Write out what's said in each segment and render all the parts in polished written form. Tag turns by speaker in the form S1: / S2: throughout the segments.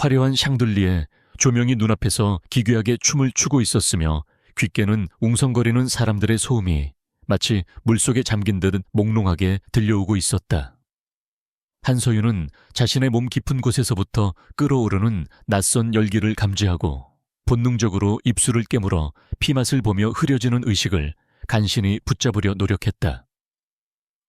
S1: 화려한 샹들리에 조명이 눈앞에서 기괴하게 춤을 추고 있었으며 귓게는 웅성거리는 사람들의 소음이 마치 물속에 잠긴 듯 몽롱하게 들려오고 있었다. 한서윤은 자신의 몸 깊은 곳에서부터 끓어오르는 낯선 열기를 감지하고 본능적으로 입술을 깨물어 피맛을 보며 흐려지는 의식을 간신히 붙잡으려 노력했다.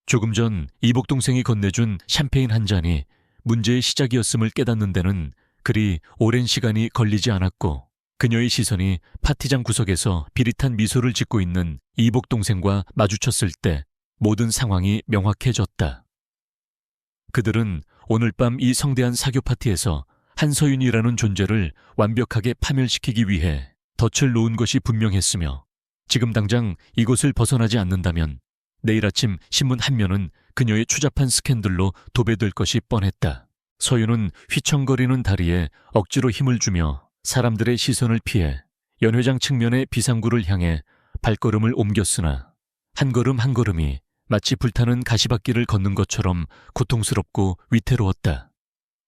S1: 조금 전 이복 동생이 건네준 샴페인 한 잔이 문제의 시작이었음을 깨닫는 데는 그리 오랜 시간이 걸리지 않았고 그녀의 시선이 파티장 구석에서 비릿한 미소를 짓고 있는 이복 동생과 마주쳤을 때 모든 상황이 명확해졌다. 그들은 오늘 밤 이 성대한 사교 파티에서 한서윤이라는 존재를 완벽하게 파멸시키기 위해 덫을 놓은 것이 분명했으며 지금 당장 이곳을 벗어나지 않는다면 내일 아침 신문 한 면은 그녀의 추잡한 스캔들로 도배될 것이 뻔했다. 서윤은 휘청거리는 다리에 억지로 힘을 주며 사람들의 시선을 피해 연회장 측면의 비상구를 향해 발걸음을 옮겼으나 한 걸음 한 걸음이 마치 불타는 가시밭길을 걷는 것처럼 고통스럽고 위태로웠다.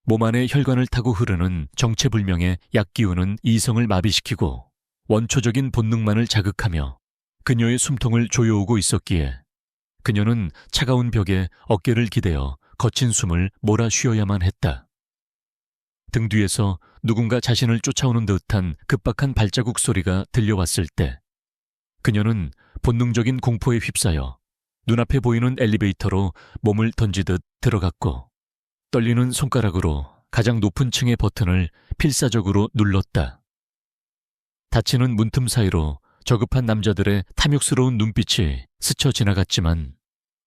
S1: 몸 안에 혈관을 타고 흐르는 정체불명의 약기운은 이성을 마비시키고 원초적인 본능만을 자극하며 그녀의 숨통을 조여오고 있었기에 그녀는 차가운 벽에 어깨를 기대어 거친 숨을 몰아 쉬어야만 했다. 등 뒤에서 누군가 자신을 쫓아오는 듯한 급박한 발자국 소리가 들려왔을 때 그녀는 본능적인 공포에 휩싸여 눈앞에 보이는 엘리베이터로 몸을 던지듯 들어갔고 떨리는 손가락으로 가장 높은 층의 버튼을 필사적으로 눌렀다. 닫히는 문틈 사이로 저급한 남자들의 탐욕스러운 눈빛이 스쳐 지나갔지만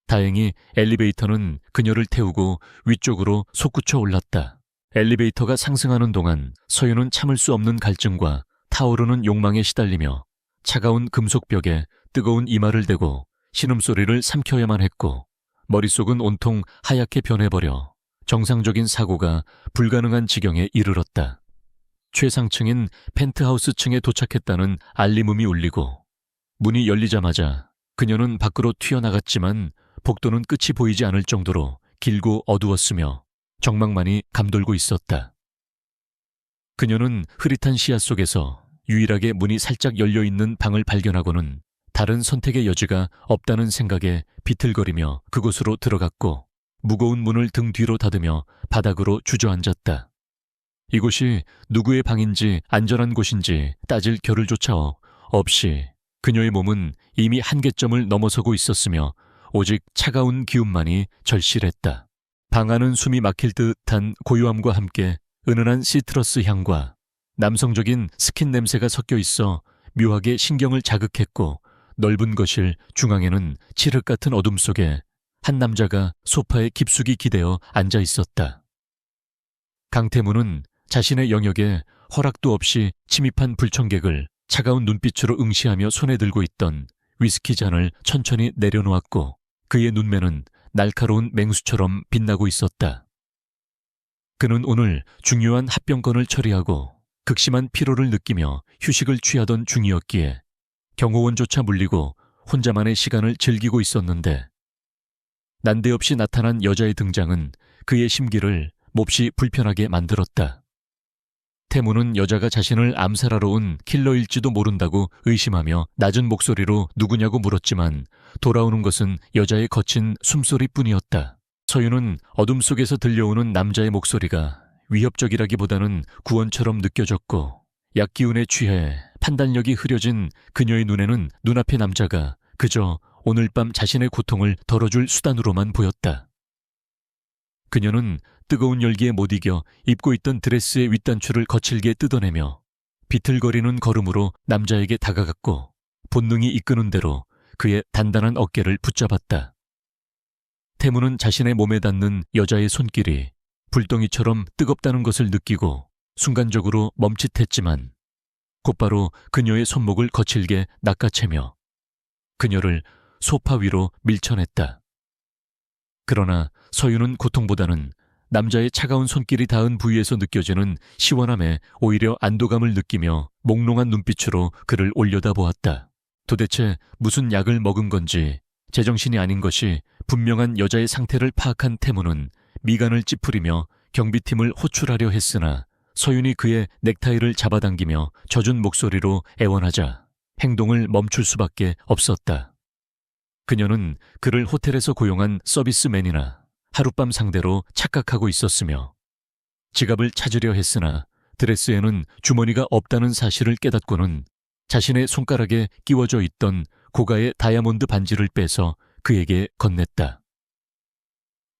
S1: 다행히 엘리베이터는 그녀를 태우고 위쪽으로 솟구쳐 올랐다. 엘리베이터가 상승하는 동안 서윤은 참을 수 없는 갈증과 타오르는 욕망에 시달리며 차가운 금속벽에 뜨거운 이마를 대고 신음소리를 삼켜야만 했고 머릿속은 온통 하얗게 변해버려 정상적인 사고가 불가능한 지경에 이르렀다. 최상층인 펜트하우스 층에 도착했다는 알림음이 울리고 문이 열리자마자 그녀는 밖으로 튀어나갔지만 복도는 끝이 보이지 않을 정도로 길고 어두웠으며 정막만이 감돌고 있었다. 그녀는 흐릿한 시야 속에서 유일하게 문이 살짝 열려있는 방을 발견하고는 다른 선택의 여지가 없다는 생각에 비틀거리며 그곳으로 들어갔고 무거운 문을 등 뒤로 닫으며 바닥으로 주저앉았다. 이곳이 누구의 방인지 안전한 곳인지 따질 겨를조차 없이 그녀의 몸은 이미 한계점을 넘어서고 있었으며 오직 차가운 기운만이 절실했다. 방 안은 숨이 막힐 듯한 고요함과 함께 은은한 시트러스 향과 남성적인 스킨 냄새가 섞여 있어 묘하게 신경을 자극했고 넓은 거실 중앙에는 칠흑 같은 어둠 속에 한 남자가 소파에 깊숙이 기대어 앉아 있었다. 강태무는 자신의 영역에 허락도 없이 침입한 불청객을 차가운 눈빛으로 응시하며 손에 들고 있던 위스키 잔을 천천히 내려놓았고 그의 눈매는 날카로운 맹수처럼 빛나고 있었다. 그는 오늘 중요한 합병건을 처리하고 극심한 피로를 느끼며 휴식을 취하던 중이었기에 경호원조차 물리고 혼자만의 시간을 즐기고 있었는데 난데없이 나타난 여자의 등장은 그의 심기를 몹시 불편하게 만들었다. 태무는 여자가 자신을 암살하러 온 킬러일지도 모른다고 의심하며 낮은 목소리로 누구냐고 물었지만 돌아오는 것은 여자의 거친 숨소리뿐이었다. 서윤은 어둠 속에서 들려오는 남자의 목소리가 위협적이라기보다는 구원처럼 느껴졌고 약기운에 취해 판단력이 흐려진 그녀의 눈에는 눈앞의 남자가 그저 오늘 밤 자신의 고통을 덜어줄 수단으로만 보였다. 그녀는 뜨거운 열기에 못 이겨 입고 있던 드레스의 윗단추를 거칠게 뜯어내며 비틀거리는 걸음으로 남자에게 다가갔고 본능이 이끄는 대로 그의 단단한 어깨를 붙잡았다. 태무는 자신의 몸에 닿는 여자의 손길이 불덩이처럼 뜨겁다는 것을 느끼고 순간적으로 멈칫했지만 곧바로 그녀의 손목을 거칠게 낚아채며 그녀를 소파 위로 밀쳐냈다. 그러나 서윤은 고통보다는 남자의 차가운 손길이 닿은 부위에서 느껴지는 시원함에 오히려 안도감을 느끼며 몽롱한 눈빛으로 그를 올려다보았다. 도대체 무슨 약을 먹은 건지 제정신이 아닌 것이 분명한 여자의 상태를 파악한 태무는 미간을 찌푸리며 경비팀을 호출하려 했으나 서윤이 그의 넥타이를 잡아당기며 젖은 목소리로 애원하자 행동을 멈출 수밖에 없었다. 그녀는 그를 호텔에서 고용한 서비스맨이나 하룻밤 상대로 착각하고 있었으며 지갑을 찾으려 했으나 드레스에는 주머니가 없다는 사실을 깨닫고는 자신의 손가락에 끼워져 있던 고가의 다이아몬드 반지를 빼서 그에게 건넸다.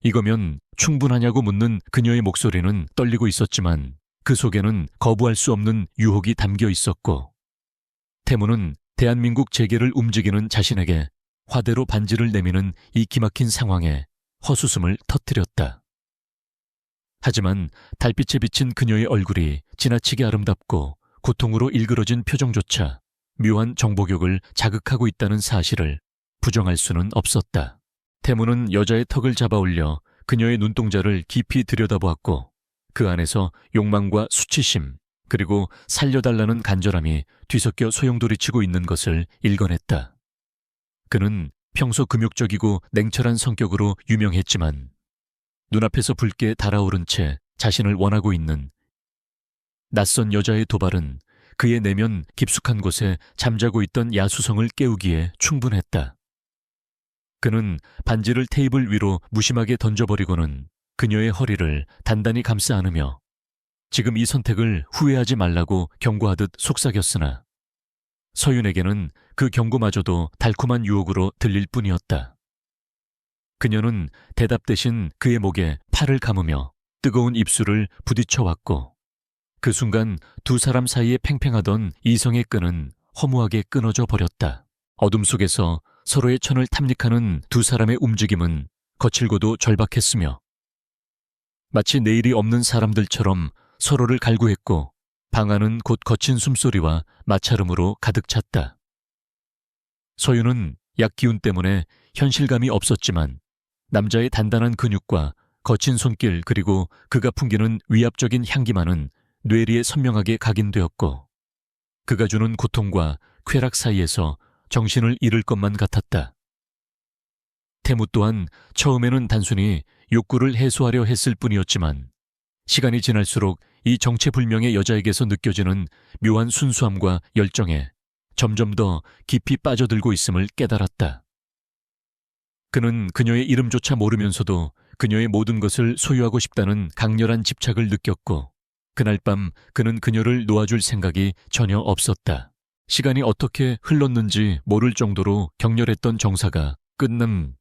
S1: 이거면 충분하냐고 묻는 그녀의 목소리는 떨리고 있었지만 그 속에는 거부할 수 없는 유혹이 담겨 있었고 태무는 대한민국 재계를 움직이는 자신에게 화대로 반지를 내미는 이 기막힌 상황에 헛웃음을 터뜨렸다. 하지만 달빛에 비친 그녀의 얼굴이 지나치게 아름답고 고통으로 일그러진 표정조차 묘한 정보격을 자극하고 있다는 사실을 부정할 수는 없었다. 태무는 여자의 턱을 잡아 올려 그녀의 눈동자를 깊이 들여다보았고 그 안에서 욕망과 수치심 그리고 살려달라는 간절함이 뒤섞여 소용돌이치고 있는 것을 읽어냈다. 그는 평소 금욕적이고 냉철한 성격으로 유명했지만 눈앞에서 붉게 달아오른 채 자신을 원하고 있는 낯선 여자의 도발은 그의 내면 깊숙한 곳에 잠자고 있던 야수성을 깨우기에 충분했다. 그는 반지를 테이블 위로 무심하게 던져버리고는 그녀의 허리를 단단히 감싸 안으며 지금 이 선택을 후회하지 말라고 경고하듯 속삭였으나 서윤에게는 그 경고마저도 달콤한 유혹으로 들릴 뿐이었다. 그녀는 대답 대신 그의 목에 팔을 감으며 뜨거운 입술을 부딪혀왔고 그 순간 두 사람 사이에 팽팽하던 이성의 끈은 허무하게 끊어져 버렸다. 어둠 속에서 서로의 천을 탐닉하는 두 사람의 움직임은 거칠고도 절박했으며 마치 내일이 없는 사람들처럼 서로를 갈구했고 방 안은 곧 거친 숨소리와 마찰음으로 가득 찼다. 서윤은 약 기운 때문에 현실감이 없었지만 남자의 단단한 근육과 거친 손길 그리고 그가 풍기는 위압적인 향기만은 뇌리에 선명하게 각인되었고 그가 주는 고통과 쾌락 사이에서 정신을 잃을 것만 같았다. 태무 또한 처음에는 단순히 욕구를 해소하려 했을 뿐이었지만 시간이 지날수록 이 정체불명의 여자에게서 느껴지는 묘한 순수함과 열정에 점점 더 깊이 빠져들고 있음을 깨달았다. 그는 그녀의 이름조차 모르면서도 그녀의 모든 것을 소유하고 싶다는 강렬한 집착을 느꼈고 그날 밤 그는 그녀를 놓아줄 생각이 전혀 없었다. 시간이 어떻게 흘렀는지 모를 정도로 격렬했던 정사가 끝난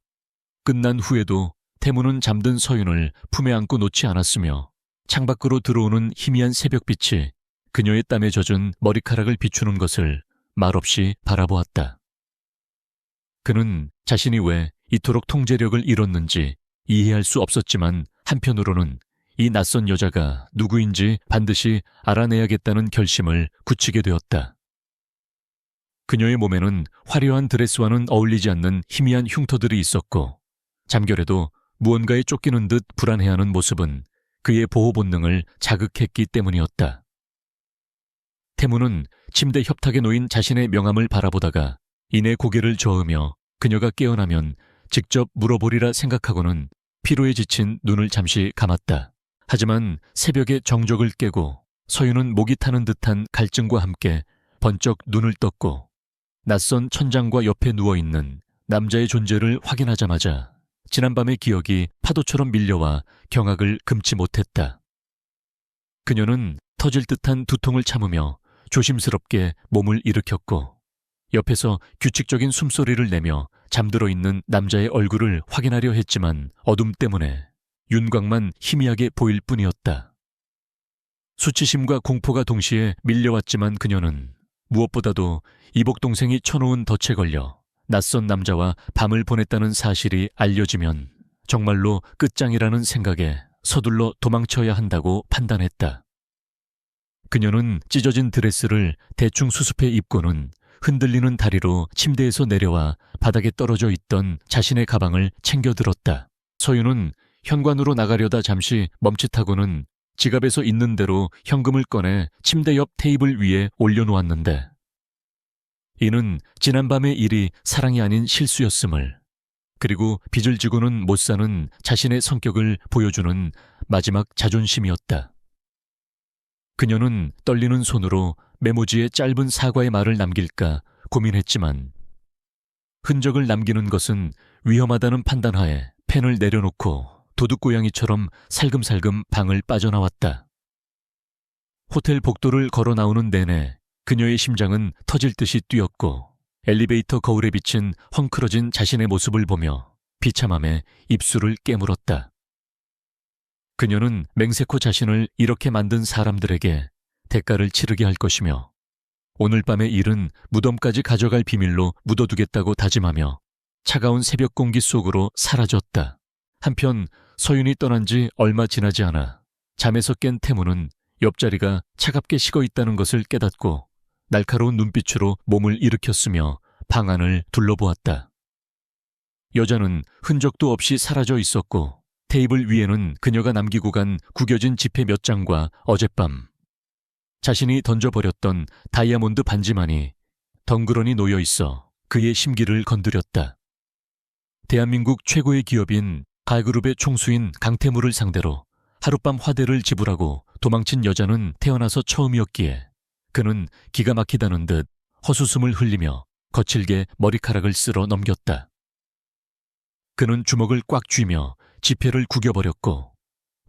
S1: 후에도 태무는 잠든 서윤을 품에 안고 놓지 않았으며 창밖으로 들어오는 희미한 새벽빛이 그녀의 땀에 젖은 머리카락을 비추는 것을 말없이 바라보았다. 그는 자신이 왜 이토록 통제력을 잃었는지 이해할 수 없었지만 한편으로는 이 낯선 여자가 누구인지 반드시 알아내야겠다는 결심을 굳히게 되었다. 그녀의 몸에는 화려한 드레스와는 어울리지 않는 희미한 흉터들이 있었고 잠결에도 무언가에 쫓기는 듯 불안해하는 모습은 그의 보호 본능을 자극했기 때문이었다. 태무는 침대 협탁에 놓인 자신의 명함을 바라보다가 이내 고개를 저으며 그녀가 깨어나면 직접 물어보리라 생각하고는 피로에 지친 눈을 잠시 감았다. 하지만 새벽의 정적을 깨고 서윤은 목이 타는 듯한 갈증과 함께 번쩍 눈을 떴고 낯선 천장과 옆에 누워있는 남자의 존재를 확인하자마자 지난밤의 기억이 파도처럼 밀려와 경악을 금치 못했다. 그녀는 터질 듯한 두통을 참으며 조심스럽게 몸을 일으켰고 옆에서 규칙적인 숨소리를 내며 잠들어 있는 남자의 얼굴을 확인하려 했지만 어둠 때문에 윤곽만 희미하게 보일 뿐이었다. 수치심과 공포가 동시에 밀려왔지만 그녀는 무엇보다도 이복 동생이 쳐놓은 덫에 걸려 낯선 남자와 밤을 보냈다는 사실이 알려지면 정말로 끝장이라는 생각에 서둘러 도망쳐야 한다고 판단했다. 그녀는 찢어진 드레스를 대충 수습해 입고는 흔들리는 다리로 침대에서 내려와 바닥에 떨어져 있던 자신의 가방을 챙겨들었다. 서윤은 현관으로 나가려다 잠시 멈칫하고는 지갑에서 있는 대로 현금을 꺼내 침대 옆 테이블 위에 올려놓았는데 이는 지난밤의 일이 사랑이 아닌 실수였음을 그리고 빚을 지고는 못 사는 자신의 성격을 보여주는 마지막 자존심이었다. 그녀는 떨리는 손으로 메모지에 짧은 사과의 말을 남길까 고민했지만 흔적을 남기는 것은 위험하다는 판단하에 펜을 내려놓고 도둑고양이처럼 살금살금 방을 빠져나왔다. 호텔 복도를 걸어 나오는 내내 그녀의 심장은 터질 듯이 뛰었고 엘리베이터 거울에 비친 헝클어진 자신의 모습을 보며 비참함에 입술을 깨물었다. 그녀는 맹세코 자신을 이렇게 만든 사람들에게 대가를 치르게 할 것이며 오늘 밤의 일은 무덤까지 가져갈 비밀로 묻어두겠다고 다짐하며 차가운 새벽 공기 속으로 사라졌다. 한편 서윤이 떠난 지 얼마 지나지 않아 잠에서 깬 태무는 옆자리가 차갑게 식어 있다는 것을 깨닫고 날카로운 눈빛으로 몸을 일으켰으며 방 안을 둘러보았다. 여자는 흔적도 없이 사라져 있었고 테이블 위에는 그녀가 남기고 간 구겨진 지폐 몇 장과 어젯밤 자신이 던져버렸던 다이아몬드 반지만이 덩그러니 놓여 있어 그의 심기를 건드렸다. 대한민국 최고의 기업인 가그룹의 총수인 강태무를 상대로 하룻밤 화대를 지불하고 도망친 여자는 태어나서 처음이었기에 그는 기가 막히다는 듯 헛웃음을 흘리며 거칠게 머리카락을 쓸어 넘겼다. 그는 주먹을 꽉 쥐며 지폐를 구겨버렸고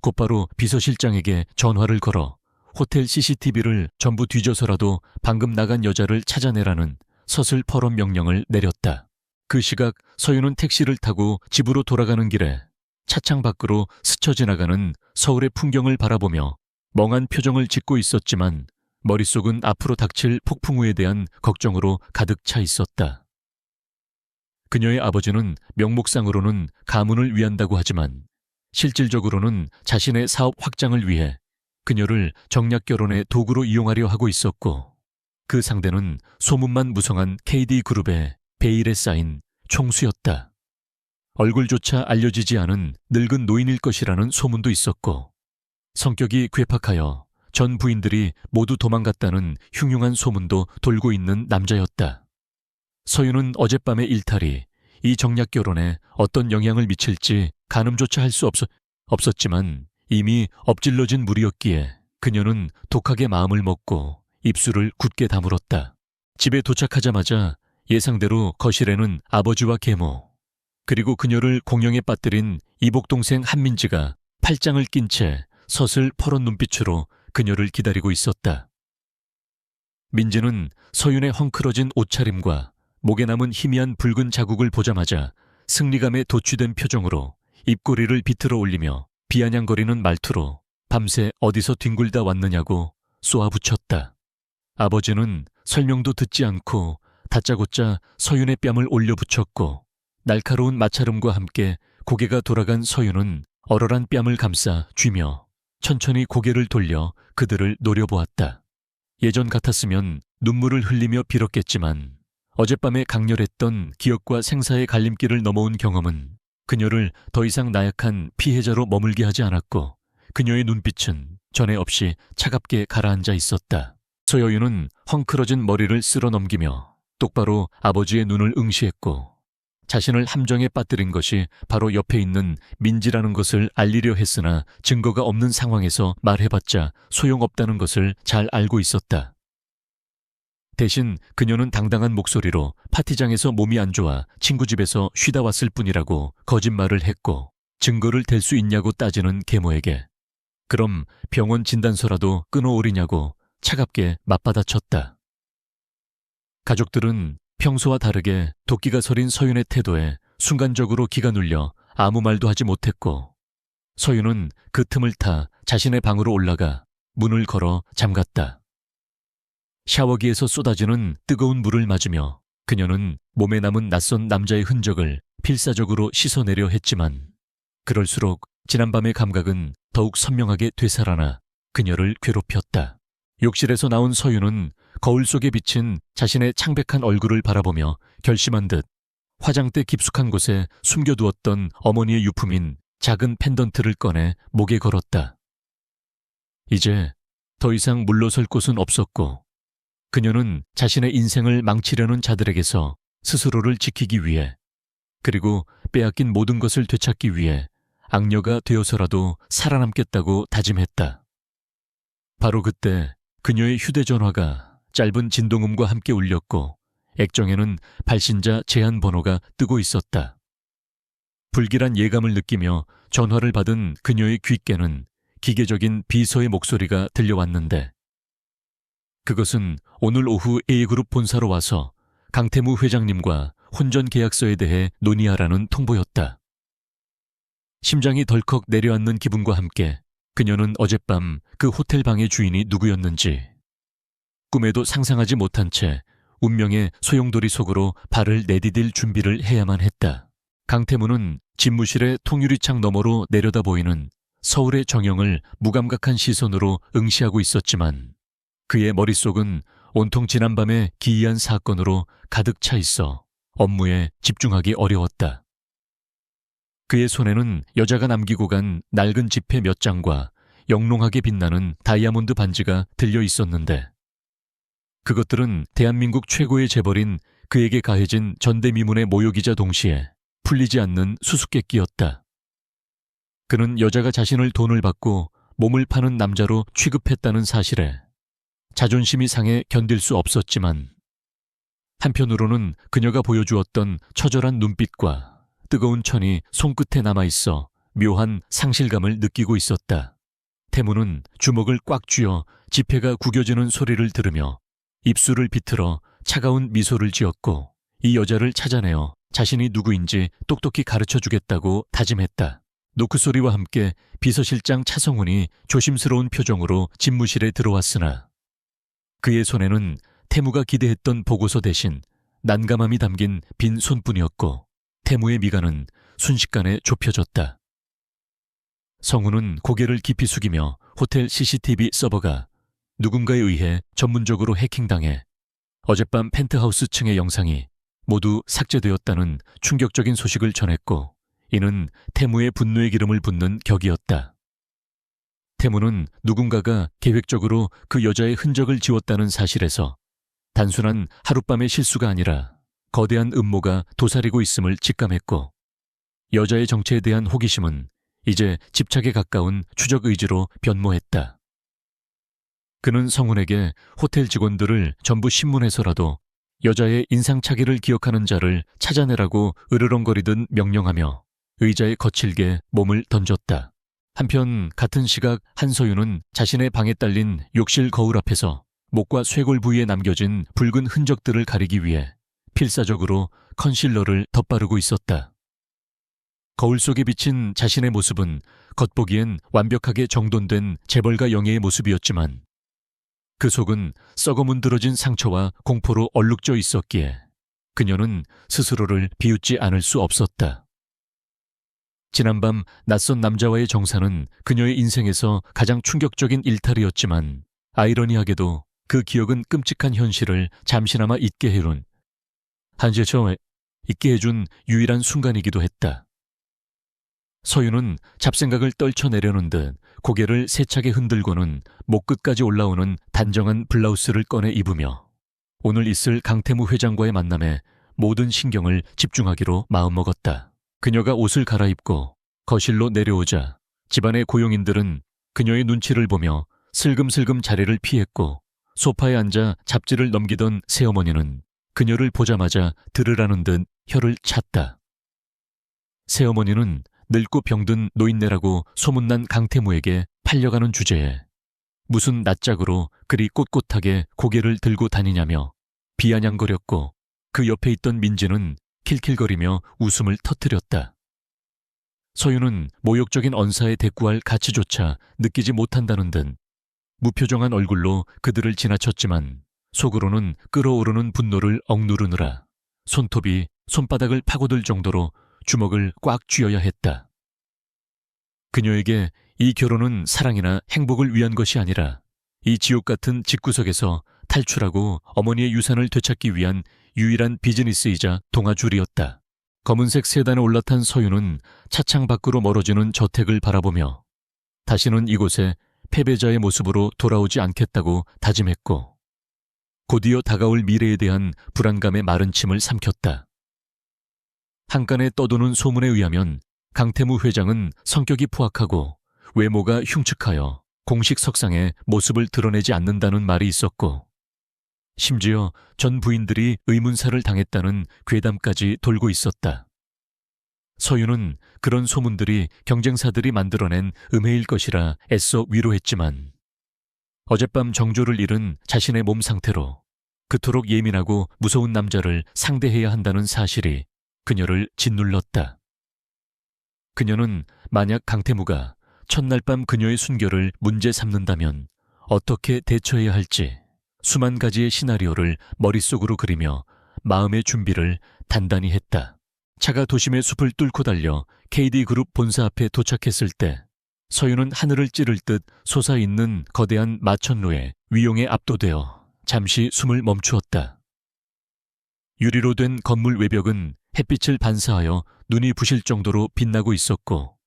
S1: 곧바로 비서실장에게 전화를 걸어 호텔 CCTV를 전부 뒤져서라도 방금 나간 여자를 찾아내라는 서슬퍼런 명령을 내렸다. 그 시각 서윤은 택시를 타고 집으로 돌아가는 길에 차창 밖으로 스쳐 지나가는 서울의 풍경을 바라보며 멍한 표정을 짓고 있었지만 머릿속은 앞으로 닥칠 폭풍우에 대한 걱정으로 가득 차 있었다. 그녀의 아버지는 명목상으로는 가문을 위한다고 하지만 실질적으로는 자신의 사업 확장을 위해 그녀를 정략 결혼의 도구로 이용하려 하고 있었고 그 상대는 소문만 무성한 KD그룹의 베일에 쌓인 총수였다. 얼굴조차 알려지지 않은 늙은 노인일 것이라는 소문도 있었고 성격이 괴팍하여 전 부인들이 모두 도망갔다는 흉흉한 소문도 돌고 있는 남자였다. 서윤은 어젯밤의 일탈이 이 정략 결혼에 어떤 영향을 미칠지 가늠조차 할 수 없었지만 이미 엎질러진 물이었기에 그녀는 독하게 마음을 먹고 입술을 굳게 다물었다. 집에 도착하자마자 예상대로 거실에는 아버지와 계모 그리고 그녀를 공영에 빠뜨린 이복동생 한민지가 팔짱을 낀 채 서슬 퍼런 눈빛으로 그녀를 기다리고 있었다. 민지는 서윤의 헝클어진 옷차림과 목에 남은 희미한 붉은 자국을 보자마자 승리감에 도취된 표정으로 입꼬리를 비틀어 올리며 비아냥거리는 말투로 밤새 어디서 뒹굴다 왔느냐고 쏘아붙였다. 아버지는 설명도 듣지 않고 다짜고짜 서윤의 뺨을 올려붙였고 날카로운 마찰음과 함께 고개가 돌아간 서윤은 얼얼한 뺨을 감싸 쥐며 천천히 고개를 돌려 그들을 노려보았다. 예전 같았으면 눈물을 흘리며 빌었겠지만 어젯밤에 강렬했던 기억과 생사의 갈림길을 넘어온 경험은 그녀를 더 이상 나약한 피해자로 머물게 하지 않았고 그녀의 눈빛은 전에 없이 차갑게 가라앉아 있었다. 서여윤은 헝클어진 머리를 쓸어 넘기며 똑바로 아버지의 눈을 응시했고 자신을 함정에 빠뜨린 것이 바로 옆에 있는 민지라는 것을 알리려 했으나 증거가 없는 상황에서 말해봤자 소용없다는 것을 잘 알고 있었다. 대신 그녀는 당당한 목소리로 파티장에서 몸이 안 좋아 친구 집에서 쉬다 왔을 뿐이라고 거짓말을 했고 증거를 댈 수 있냐고 따지는 계모에게 그럼 병원 진단서라도 끊어오리냐고 차갑게 맞받아쳤다. 가족들은 평소와 다르게 도끼가 서린 서윤의 태도에 순간적으로 기가 눌려 아무 말도 하지 못했고 서윤은 그 틈을 타 자신의 방으로 올라가 문을 걸어 잠갔다. 샤워기에서 쏟아지는 뜨거운 물을 맞으며 그녀는 몸에 남은 낯선 남자의 흔적을 필사적으로 씻어내려 했지만 그럴수록 지난밤의 감각은 더욱 선명하게 되살아나 그녀를 괴롭혔다. 욕실에서 나온 서윤은 거울 속에 비친 자신의 창백한 얼굴을 바라보며 결심한 듯 화장대 깊숙한 곳에 숨겨두었던 어머니의 유품인 작은 펜던트를 꺼내 목에 걸었다. 이제 더 이상 물러설 곳은 없었고 그녀는 자신의 인생을 망치려는 자들에게서 스스로를 지키기 위해 그리고 빼앗긴 모든 것을 되찾기 위해 악녀가 되어서라도 살아남겠다고 다짐했다. 바로 그때 그녀의 휴대전화가 짧은 진동음과 함께 울렸고 액정에는 발신자 제한 번호가 뜨고 있었다. 불길한 예감을 느끼며 전화를 받은 그녀의 귓께는 기계적인 비서의 목소리가 들려왔는데 그것은 오늘 오후 A그룹 본사로 와서 강태무 회장님과 혼전 계약서에 대해 논의하라는 통보였다. 심장이 덜컥 내려앉는 기분과 함께 그녀는 어젯밤 그 호텔 방의 주인이 누구였는지 꿈에도 상상하지 못한 채 운명의 소용돌이 속으로 발을 내디딜 준비를 해야만 했다. 강태무는 집무실의 통유리창 너머로 내려다 보이는 서울의 정형을 무감각한 시선으로 응시하고 있었지만 그의 머릿속은 온통 지난밤의 기이한 사건으로 가득 차 있어 업무에 집중하기 어려웠다. 그의 손에는 여자가 남기고 간 낡은 지폐 몇 장과 영롱하게 빛나는 다이아몬드 반지가 들려 있었는데 그것들은 대한민국 최고의 재벌인 그에게 가해진 전대미문의 모욕이자 동시에 풀리지 않는 수수께끼였다. 그는 여자가 자신을 돈을 받고 몸을 파는 남자로 취급했다는 사실에 자존심이 상해 견딜 수 없었지만 한편으로는 그녀가 보여주었던 처절한 눈빛과 뜨거운 천이 손끝에 남아있어 묘한 상실감을 느끼고 있었다. 태무는 주먹을 꽉 쥐어 지폐가 구겨지는 소리를 들으며 입술을 비틀어 차가운 미소를 지었고 이 여자를 찾아내어 자신이 누구인지 똑똑히 가르쳐주겠다고 다짐했다. 노크소리와 함께 비서실장 차성훈이 조심스러운 표정으로 집무실에 들어왔으나 그의 손에는 태무가 기대했던 보고서 대신 난감함이 담긴 빈 손뿐이었고 태무의 미간은 순식간에 좁혀졌다. 성훈은 고개를 깊이 숙이며 호텔 CCTV 서버가 누군가에 의해 전문적으로 해킹당해 어젯밤 펜트하우스 층의 영상이 모두 삭제되었다는 충격적인 소식을 전했고 이는 태무의 분노의 기름을 붓는 격이었다. 태무는 누군가가 계획적으로 그 여자의 흔적을 지웠다는 사실에서 단순한 하룻밤의 실수가 아니라 거대한 음모가 도사리고 있음을 직감했고 여자의 정체에 대한 호기심은 이제 집착에 가까운 추적 의지로 변모했다. 그는 성훈에게 호텔 직원들을 전부 신문해서라도 여자의 인상착의를 기억하는 자를 찾아내라고 으르렁거리듯 명령하며 의자에 거칠게 몸을 던졌다. 한편 같은 시각 한서윤은 자신의 방에 딸린 욕실 거울 앞에서 목과 쇄골 부위에 남겨진 붉은 흔적들을 가리기 위해 필사적으로 컨실러를 덧바르고 있었다. 거울 속에 비친 자신의 모습은 겉보기엔 완벽하게 정돈된 재벌가 영예의 모습이었지만 그 속은 썩어 문드러진 상처와 공포로 얼룩져 있었기에 그녀는 스스로를 비웃지 않을 수 없었다. 지난밤 낯선 남자와의 정사는 그녀의 인생에서 가장 충격적인 일탈이었지만 아이러니하게도 그 기억은 끔찍한 현실을 잠시나마 잊게 해준 유일한 순간이기도 했다. 서윤은 잡생각을 떨쳐내려는 듯 고개를 세차게 흔들고는 목끝까지 올라오는 단정한 블라우스를 꺼내 입으며 오늘 있을 강태무 회장과의 만남에 모든 신경을 집중하기로 마음먹었다. 그녀가 옷을 갈아입고 거실로 내려오자 집안의 고용인들은 그녀의 눈치를 보며 슬금슬금 자리를 피했고 소파에 앉아 잡지를 넘기던 새어머니는 그녀를 보자마자 들으라는 듯 혀를 찼다. 새어머니는 늙고 병든 노인네라고 소문난 강태무에게 팔려가는 주제에 무슨 낯짝으로 그리 꼿꼿하게 고개를 들고 다니냐며 비아냥거렸고 그 옆에 있던 민지는 킬킬거리며 웃음을 터뜨렸다. 서윤은 모욕적인 언사에 대꾸할 가치조차 느끼지 못한다는 듯 무표정한 얼굴로 그들을 지나쳤지만 속으로는 끓어오르는 분노를 억누르느라 손톱이 손바닥을 파고들 정도로 주먹을 꽉 쥐어야 했다. 그녀에게 이 결혼은 사랑이나 행복을 위한 것이 아니라 이 지옥 같은 집구석에서 탈출하고 어머니의 유산을 되찾기 위한 유일한 비즈니스이자 동아줄이었다. 검은색 세단에 올라탄 서윤은 차창 밖으로 멀어지는 저택을 바라보며 다시는 이곳에 패배자의 모습으로 돌아오지 않겠다고 다짐했고 곧이어 다가올 미래에 대한 불안감에 마른 침을 삼켰다. 한간에 떠도는 소문에 의하면 강태무 회장은 성격이 포악하고 외모가 흉측하여 공식 석상에 모습을 드러내지 않는다는 말이 있었고, 심지어 전 부인들이 의문사를 당했다는 괴담까지 돌고 있었다. 서윤은 그런 소문들이 경쟁사들이 만들어낸 음해일 것이라 애써 위로했지만 어젯밤 정조를 잃은 자신의 몸 상태로 그토록 예민하고 무서운 남자를 상대해야 한다는 사실이 그녀를 짓눌렀다. 그녀는 만약 강태무가 첫날 밤 그녀의 순결을 문제 삼는다면 어떻게 대처해야 할지 수만 가지의 시나리오를 머릿속으로 그리며 마음의 준비를 단단히 했다. 차가 도심의 숲을 뚫고 달려 KD그룹 본사 앞에 도착했을 때 서윤은 하늘을 찌를 듯 솟아있는 거대한 마천루에 위용에 압도되어 잠시 숨을 멈추었다. 유리로 된 건물 외벽은 햇빛을 반사하여 눈이 부실 정도로 빛나고 있었고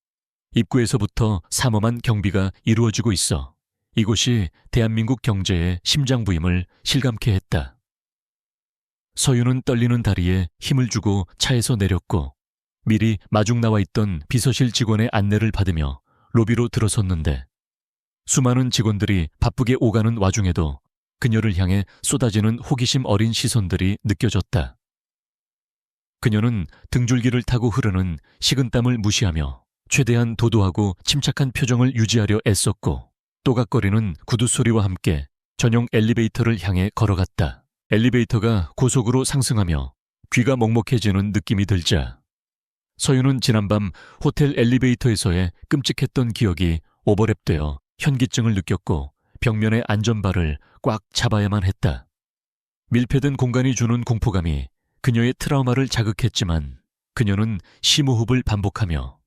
S1: 입구에서부터 삼엄한 경비가 이루어지고 있어 이곳이 대한민국 경제의 심장부임을 실감케 했다. 서윤은 떨리는 다리에 힘을 주고 차에서 내렸고 미리 마중 나와 있던 비서실 직원의 안내를 받으며 로비로 들어섰는데 수많은 직원들이 바쁘게 오가는 와중에도 그녀를 향해 쏟아지는 호기심 어린 시선들이 느껴졌다. 그녀는 등줄기를 타고 흐르는 식은땀을 무시하며 최대한 도도하고 침착한 표정을 유지하려 애썼고 또각거리는 구두 소리와 함께 전용 엘리베이터를 향해 걸어갔다. 엘리베이터가 고속으로 상승하며 귀가 먹먹해지는 느낌이 들자 서윤은 지난밤 호텔 엘리베이터에서의 끔찍했던 기억이 오버랩되어 현기증을 느꼈고 벽면의 안전바를 꽉 잡아야만 했다. 밀폐된 공간이 주는 공포감이 그녀의 트라우마를 자극했지만 그녀는 심호흡을 반복하며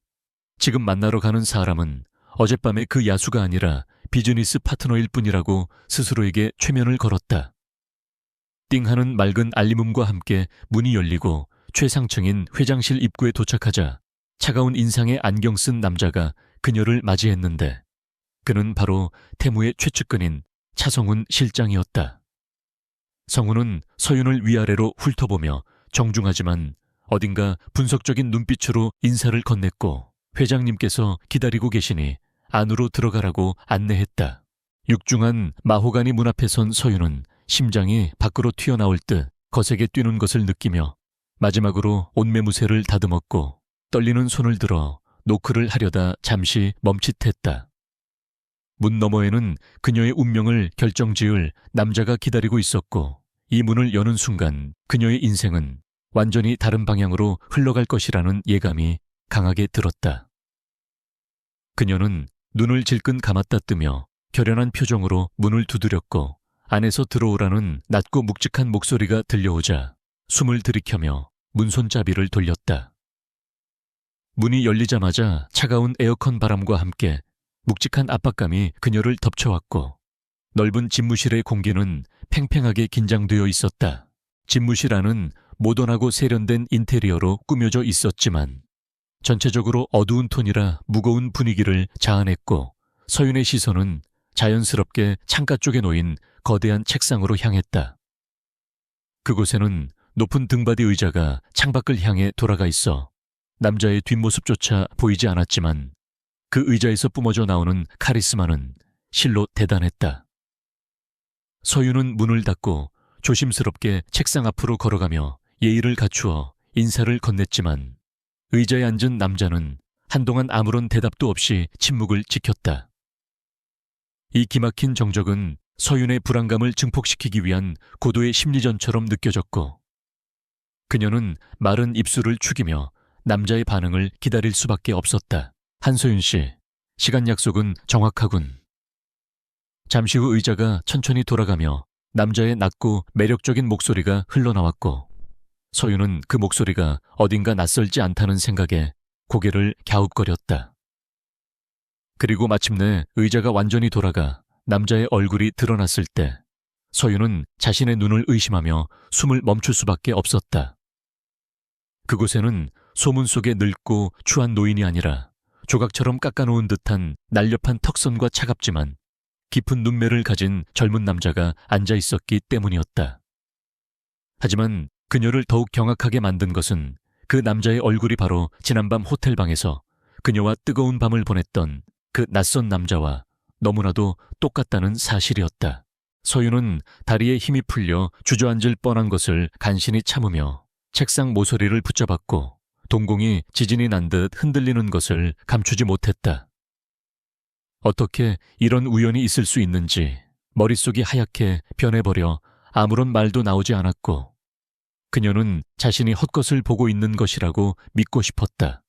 S1: 지금 만나러 가는 사람은 어젯밤의 그 야수가 아니라 비즈니스 파트너일 뿐이라고 스스로에게 최면을 걸었다. 띵하는 맑은 알림음과 함께 문이 열리고 최상층인 회장실 입구에 도착하자 차가운 인상의 안경 쓴 남자가 그녀를 맞이했는데 그는 바로 태무의 최측근인 차성훈 실장이었다. 성훈은 서윤을 위아래로 훑어보며 정중하지만 어딘가 분석적인 눈빛으로 인사를 건넸고 회장님께서 기다리고 계시니 안으로 들어가라고 안내했다. 육중한 마호가니 문 앞에 선 서윤은 심장이 밖으로 튀어나올 듯 거세게 뛰는 것을 느끼며 마지막으로 옷매무새를 다듬었고 떨리는 손을 들어 노크를 하려다 잠시 멈칫했다. 문 너머에는 그녀의 운명을 결정지을 남자가 기다리고 있었고 이 문을 여는 순간 그녀의 인생은 완전히 다른 방향으로 흘러갈 것이라는 예감이 강하게 들었다. 그녀는 눈을 질끈 감았다 뜨며 결연한 표정으로 문을 두드렸고 안에서 들어오라는 낮고 묵직한 목소리가 들려오자 숨을 들이켜며 문손잡이를 돌렸다. 문이 열리자마자 차가운 에어컨 바람과 함께 묵직한 압박감이 그녀를 덮쳐왔고 넓은 집무실의 공기는 팽팽하게 긴장되어 있었다. 집무실 안은 모던하고 세련된 인테리어로 꾸며져 있었지만 전체적으로 어두운 톤이라 무거운 분위기를 자아냈고 서윤의 시선은 자연스럽게 창가 쪽에 놓인 거대한 책상으로 향했다. 그곳에는 높은 등받이 의자가 창밖을 향해 돌아가 있어 남자의 뒷모습조차 보이지 않았지만 그 의자에서 뿜어져 나오는 카리스마는 실로 대단했다. 서윤은 문을 닫고 조심스럽게 책상 앞으로 걸어가며 예의를 갖추어 인사를 건넸지만 의자에 앉은 남자는 한동안 아무런 대답도 없이 침묵을 지켰다. 이 기막힌 정적은 서윤의 불안감을 증폭시키기 위한 고도의 심리전처럼 느껴졌고 그녀는 마른 입술을 축이며 남자의 반응을 기다릴 수밖에 없었다. 한소윤 씨, 시간 약속은 정확하군. 잠시 후 의자가 천천히 돌아가며 남자의 낮고 매력적인 목소리가 흘러나왔고 서윤은 그 목소리가 어딘가 낯설지 않다는 생각에 고개를 갸웃거렸다. 그리고 마침내 의자가 완전히 돌아가 남자의 얼굴이 드러났을 때 서윤은 자신의 눈을 의심하며 숨을 멈출 수밖에 없었다. 그곳에는 소문 속에 늙고 추한 노인이 아니라 조각처럼 깎아놓은 듯한 날렵한 턱선과 차갑지만 깊은 눈매를 가진 젊은 남자가 앉아 있었기 때문이었다. 하지만 그녀를 더욱 경악하게 만든 것은 그 남자의 얼굴이 바로 지난밤 호텔방에서 그녀와 뜨거운 밤을 보냈던 그 낯선 남자와 너무나도 똑같다는 사실이었다. 서윤은 다리에 힘이 풀려 주저앉을 뻔한 것을 간신히 참으며 책상 모서리를 붙잡았고 동공이 지진이 난 듯 흔들리는 것을 감추지 못했다. 어떻게 이런 우연이 있을 수 있는지 머릿속이 하얗게 변해버려 아무런 말도 나오지 않았고 그녀는 자신이 헛것을 보고 있는 것이라고 믿고 싶었다.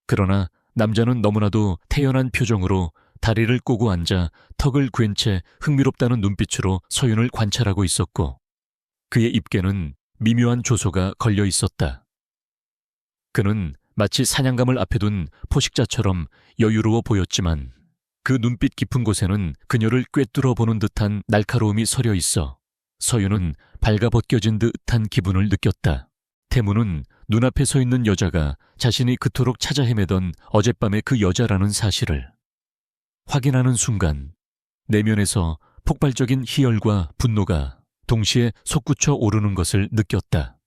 S1: 그러나 남자는 너무나도 태연한 표정으로 다리를 꼬고 앉아 턱을 괸 채 흥미롭다는 눈빛으로 서윤을 관찰하고 있었고 그의 입에는 미묘한 조소가 걸려 있었다. 그는 마치 사냥감을 앞에 둔 포식자처럼 여유로워 보였지만 그 눈빛 깊은 곳에는 그녀를 꿰뚫어 보는 듯한 날카로움이 서려 있어 서윤은 발가벗겨진 듯한 기분을 느꼈다. 태무는 눈앞에 서 있는 여자가 자신이 그토록 찾아 헤매던 어젯밤의 그 여자라는 사실을 확인하는 순간 내면에서 폭발적인 희열과 분노가 동시에 솟구쳐 오르는 것을 느꼈다.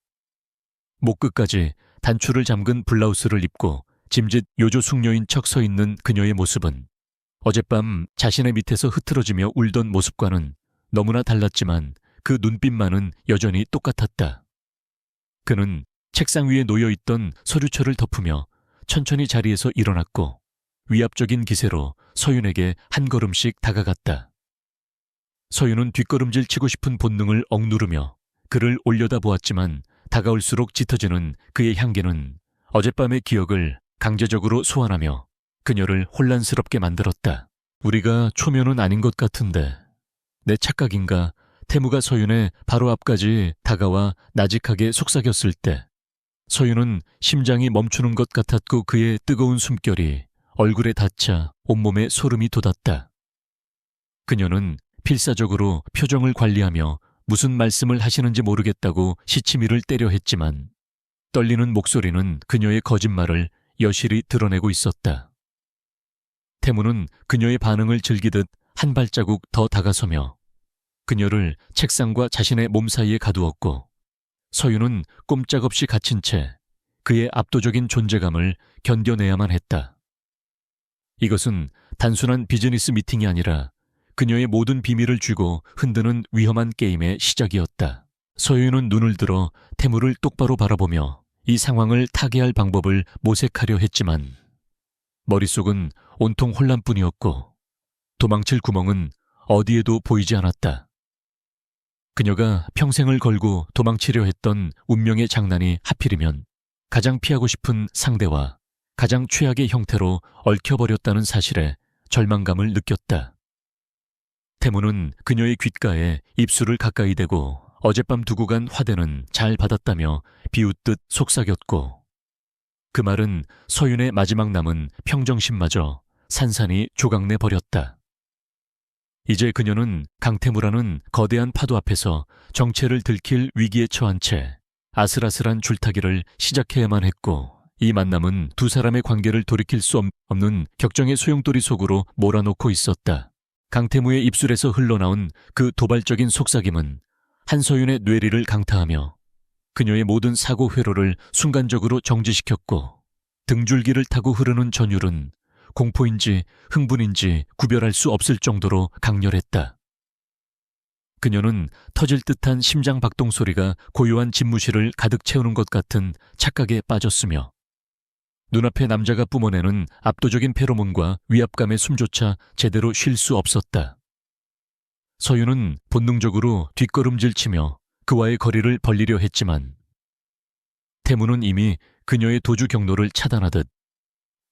S1: 목끝까지 단추를 잠근 블라우스를 입고 짐짓 요조 숙녀인 척 서 있는 그녀의 모습은 어젯밤 자신의 밑에서 흐트러지며 울던 모습과는 너무나 달랐지만 그 눈빛만은 여전히 똑같았다. 그는 책상 위에 놓여있던 서류철을 덮으며 천천히 자리에서 일어났고 위압적인 기세로 서윤에게 한 걸음씩 다가갔다. 서윤은 뒷걸음질 치고 싶은 본능을 억누르며 그를 올려다보았지만 다가올수록 짙어지는 그의 향기는 어젯밤의 기억을 강제적으로 소환하며 그녀를 혼란스럽게 만들었다. 우리가 초면은 아닌 것 같은데 내 착각인가? 태무가 서윤의 바로 앞까지 다가와 나직하게 속삭였을 때 서윤은 심장이 멈추는 것 같았고 그의 뜨거운 숨결이 얼굴에 닿자 온몸에 소름이 돋았다. 그녀는 필사적으로 표정을 관리하며 무슨 말씀을 하시는지 모르겠다고 시치미를 때려 했지만 떨리는 목소리는 그녀의 거짓말을 여실히 드러내고 있었다. 태무는 그녀의 반응을 즐기듯 한 발자국 더 다가서며 그녀를 책상과 자신의 몸 사이에 가두었고 서윤은 꼼짝없이 갇힌 채 그의 압도적인 존재감을 견뎌내야만 했다. 이것은 단순한 비즈니스 미팅이 아니라 그녀의 모든 비밀을 쥐고 흔드는 위험한 게임의 시작이었다. 서윤은 눈을 들어 태무를 똑바로 바라보며 이 상황을 타개할 방법을 모색하려 했지만 머릿속은 온통 혼란뿐이었고 도망칠 구멍은 어디에도 보이지 않았다. 그녀가 평생을 걸고 도망치려 했던 운명의 장난이 하필이면 가장 피하고 싶은 상대와 가장 최악의 형태로 얽혀버렸다는 사실에 절망감을 느꼈다. 태무는 그녀의 귓가에 입술을 가까이 대고 어젯밤 두고 간 화대는 잘 받았다며 비웃듯 속삭였고 그 말은 서윤의 마지막 남은 평정심마저 산산이 조각내 버렸다. 이제 그녀는 강태무라는 거대한 파도 앞에서 정체를 들킬 위기에 처한 채 아슬아슬한 줄타기를 시작해야만 했고 이 만남은 두 사람의 관계를 돌이킬 수 없는 격정의 소용돌이 속으로 몰아놓고 있었다. 강태무의 입술에서 흘러나온 그 도발적인 속삭임은 한서윤의 뇌리를 강타하며 그녀의 모든 사고 회로를 순간적으로 정지시켰고 등줄기를 타고 흐르는 전율은 공포인지 흥분인지 구별할 수 없을 정도로 강렬했다. 그녀는 터질 듯한 심장 박동 소리가 고요한 집무실을 가득 채우는 것 같은 착각에 빠졌으며 눈앞의 남자가 뿜어내는 압도적인 페로몬과 위압감의 숨조차 제대로 쉴 수 없었다. 서윤은 본능적으로 뒷걸음질치며 그와의 거리를 벌리려 했지만 태무는 이미 그녀의 도주 경로를 차단하듯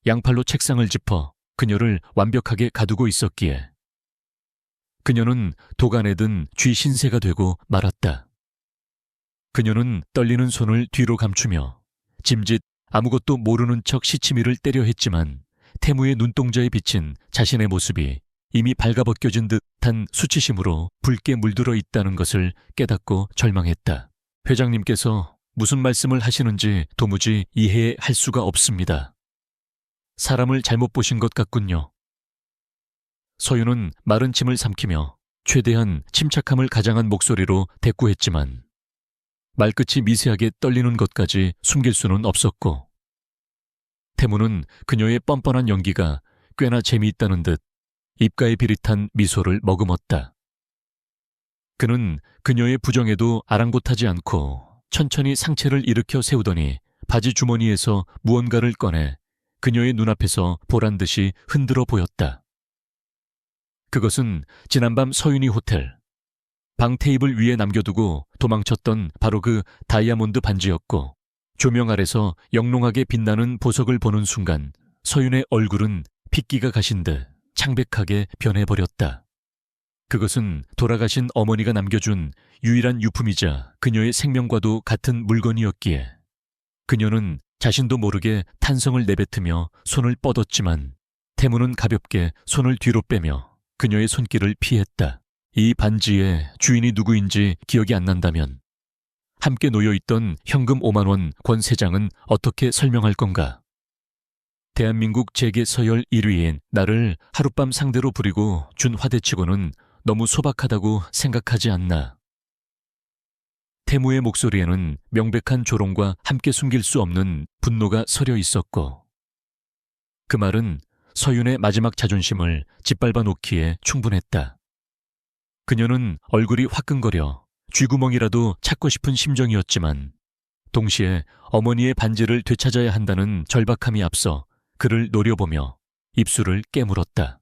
S1: 양팔로 책상을 짚어 그녀를 완벽하게 가두고 있었기에 그녀는 도간에 든 쥐 신세가 되고 말았다. 그녀는 떨리는 손을 뒤로 감추며 짐짓 아무것도 모르는 척 시치미를 때려 했지만 태무의 눈동자에 비친 자신의 모습이 이미 발가벗겨진 듯한 수치심으로 붉게 물들어 있다는 것을 깨닫고 절망했다. 회장님께서 무슨 말씀을 하시는지 도무지 이해할 수가 없습니다. 사람을 잘못 보신 것 같군요. 서윤은 마른 침을 삼키며 최대한 침착함을 가장한 목소리로 대꾸했지만 말끝이 미세하게 떨리는 것까지 숨길 수는 없었고 태무는 그녀의 뻔뻔한 연기가 꽤나 재미있다는 듯 입가에 비릿한 미소를 머금었다. 그는 그녀의 부정에도 아랑곳하지 않고 천천히 상체를 일으켜 세우더니 바지 주머니에서 무언가를 꺼내 그녀의 눈앞에서 보란듯이 흔들어 보였다. 그것은 지난밤 서윤이 호텔 방 테이블 위에 남겨두고 도망쳤던 바로 그 다이아몬드 반지였고, 조명 아래서 영롱하게 빛나는 보석을 보는 순간 서윤의 얼굴은 핏기가 가신 듯 창백하게 변해버렸다. 그것은 돌아가신 어머니가 남겨준 유일한 유품이자 그녀의 생명과도 같은 물건이었기에 그녀는 자신도 모르게 탄성을 내뱉으며 손을 뻗었지만 태무는 가볍게 손을 뒤로 빼며 그녀의 손길을 피했다. 이 반지의 주인이 누구인지 기억이 안 난다면 함께 놓여있던 현금 5만 원 권 세장은 어떻게 설명할 건가? 대한민국 재계 서열 1위인 나를 하룻밤 상대로 부리고 준 화대치고는 너무 소박하다고 생각하지 않나. 태무의 목소리에는 명백한 조롱과 함께 숨길 수 없는 분노가 서려 있었고, 그 말은 서윤의 마지막 자존심을 짓밟아 놓기에 충분했다. 그녀는 얼굴이 화끈거려 쥐구멍이라도 찾고 싶은 심정이었지만 동시에 어머니의 반지를 되찾아야 한다는 절박함이 앞서 그를 노려보며 입술을 깨물었다.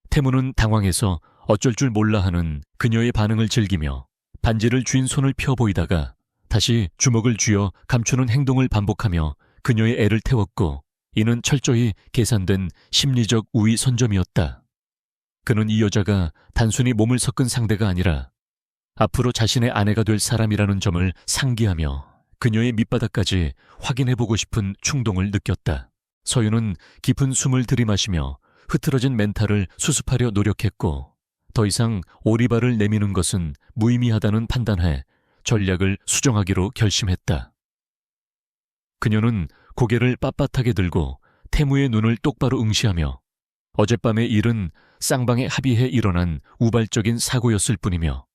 S1: 태무는 당황해서 어쩔 줄 몰라 하는 그녀의 반응을 즐기며 반지를 쥔 손을 펴 보이다가 다시 주먹을 쥐어 감추는 행동을 반복하며 그녀의 애를 태웠고, 이는 철저히 계산된 심리적 우위 선점이었다. 그는 이 여자가 단순히 몸을 섞은 상대가 아니라 앞으로 자신의 아내가 될 사람이라는 점을 상기하며 그녀의 밑바닥까지 확인해보고 싶은 충동을 느꼈다. 서윤은 깊은 숨을 들이마시며 흐트러진 멘탈을 수습하려 노력했고, 더 이상 오리발을 내미는 것은 무의미하다는 판단해 전략을 수정하기로 결심했다. 그녀는 고개를 빳빳하게 들고 태무의 눈을 똑바로 응시하며 어젯밤의 일은 쌍방에 합의해 일어난 우발적인 사고였을 뿐이며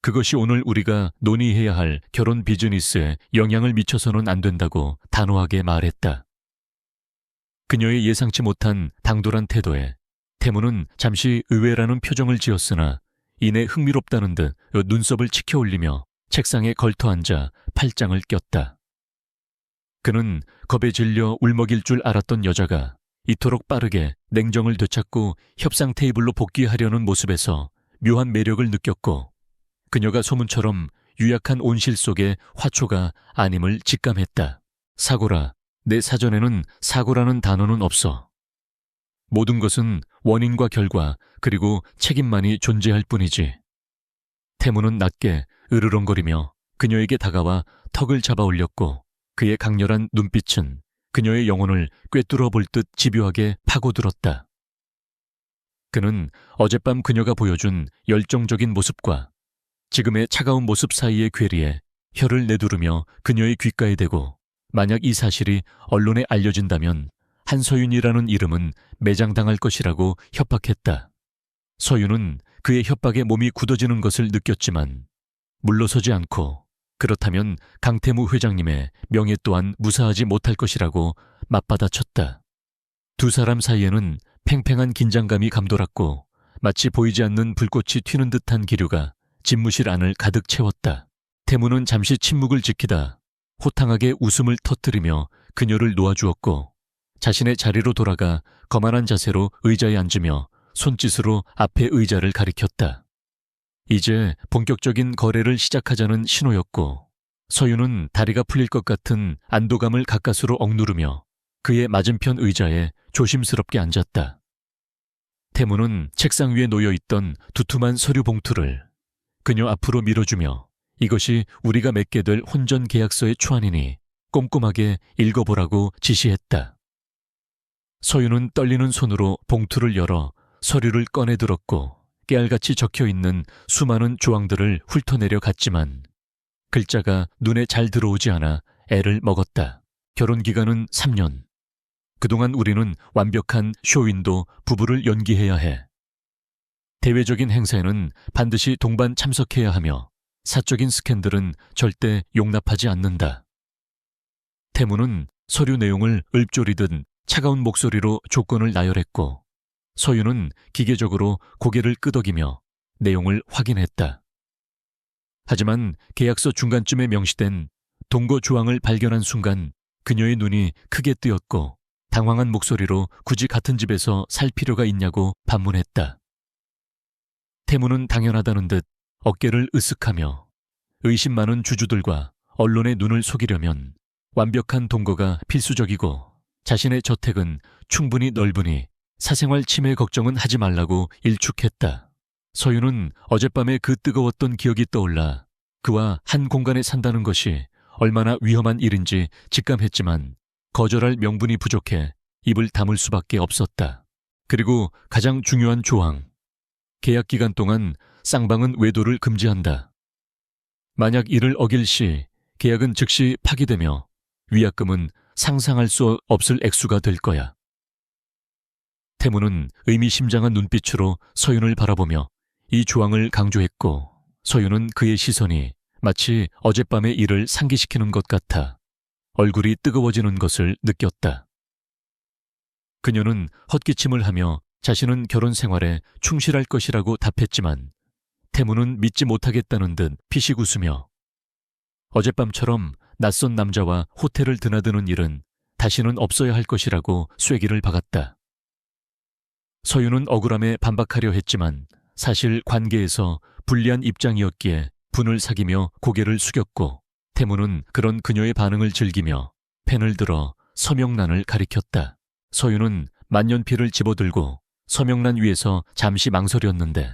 S1: 그것이 오늘 우리가 논의해야 할 결혼 비즈니스에 영향을 미쳐서는 안 된다고 단호하게 말했다. 그녀의 예상치 못한 당돌한 태도에 태무는 잠시 의외라는 표정을 지었으나 이내 흥미롭다는 듯 눈썹을 치켜 올리며 책상에 걸터앉아 팔짱을 꼈다. 그는 겁에 질려 울먹일 줄 알았던 여자가 이토록 빠르게 냉정을 되찾고 협상 테이블로 복귀하려는 모습에서 묘한 매력을 느꼈고, 그녀가 소문처럼 유약한 온실 속의 화초가 아님을 직감했다. 사고라. 내 사전에는 사고라는 단어는 없어. 모든 것은 원인과 결과 그리고 책임만이 존재할 뿐이지. 태무는 낮게 으르렁거리며 그녀에게 다가와 턱을 잡아 올렸고, 그의 강렬한 눈빛은 그녀의 영혼을 꿰뚫어 볼 듯 집요하게 파고들었다. 그는 어젯밤 그녀가 보여준 열정적인 모습과 지금의 차가운 모습 사이의 괴리에 혀를 내두르며 그녀의 귓가에 대고, 만약 이 사실이 언론에 알려진다면 한서윤이라는 이름은 매장당할 것이라고 협박했다. 서윤은 그의 협박에 몸이 굳어지는 것을 느꼈지만 물러서지 않고, 그렇다면 강태무 회장님의 명예 또한 무사하지 못할 것이라고 맞받아쳤다. 두 사람 사이에는 팽팽한 긴장감이 감돌았고, 마치 보이지 않는 불꽃이 튀는 듯한 기류가 집무실 안을 가득 채웠다. 태무는 잠시 침묵을 지키다 호탕하게 웃음을 터뜨리며 그녀를 놓아주었고, 자신의 자리로 돌아가 거만한 자세로 의자에 앉으며 손짓으로 앞의 의자를 가리켰다. 이제 본격적인 거래를 시작하자는 신호였고, 서윤은 다리가 풀릴 것 같은 안도감을 가까스로 억누르며 그의 맞은편 의자에 조심스럽게 앉았다. 태무는 책상 위에 놓여있던 두툼한 서류 봉투를 그녀 앞으로 밀어주며 이것이 우리가 맺게 될 혼전 계약서의 초안이니 꼼꼼하게 읽어보라고 지시했다. 서윤은 떨리는 손으로 봉투를 열어 서류를 꺼내 들었고, 깨알같이 적혀있는 수많은 조항들을 훑어내려 갔지만 글자가 눈에 잘 들어오지 않아 애를 먹었다. 결혼 기간은 3년. 그동안 우리는 완벽한 쇼윈도 부부를 연기해야 해. 대외적인 행사에는 반드시 동반 참석해야 하며 사적인 스캔들은 절대 용납하지 않는다. 태무는 서류 내용을 읊조리듯 차가운 목소리로 조건을 나열했고, 서윤은 기계적으로 고개를 끄덕이며 내용을 확인했다. 하지만 계약서 중간쯤에 명시된 동거 조항을 발견한 순간 그녀의 눈이 크게 뜨였고 당황한 목소리로 굳이 같은 집에서 살 필요가 있냐고 반문했다. 태무는 당연하다는 듯 어깨를 으쓱하며 의심 많은 주주들과 언론의 눈을 속이려면 완벽한 동거가 필수적이고 자신의 저택은 충분히 넓으니 사생활 침해 걱정은 하지 말라고 일축했다. 서윤은 어젯밤에 그 뜨거웠던 기억이 떠올라 그와 한 공간에 산다는 것이 얼마나 위험한 일인지 직감했지만 거절할 명분이 부족해 입을 다물 수밖에 없었다. 그리고 가장 중요한 조항. 계약 기간 동안 쌍방은 외도를 금지한다. 만약 이를 어길 시 계약은 즉시 파기되며 위약금은 상상할 수 없을 액수가 될 거야. 태무는 의미심장한 눈빛으로 서윤을 바라보며 이 조항을 강조했고 서윤은 그의 시선이 마치 어젯밤의 일을 상기시키는 것 같아 얼굴이 뜨거워지는 것을 느꼈다. 그녀는 헛기침을 하며 자신은 결혼 생활에 충실할 것이라고 답했지만 태무는 믿지 못하겠다는 듯 피식 웃으며 어젯밤처럼 낯선 남자와 호텔을 드나드는 일은 다시는 없어야 할 것이라고 쐐기를 박았다. 서윤은 억울함에 반박하려 했지만 사실 관계에서 불리한 입장이었기에 분을 사기며 고개를 숙였고 태무는 그런 그녀의 반응을 즐기며 펜을 들어 서명란을 가리켰다. 서윤은 만년필을 집어들고 서명란 위에서 잠시 망설였는데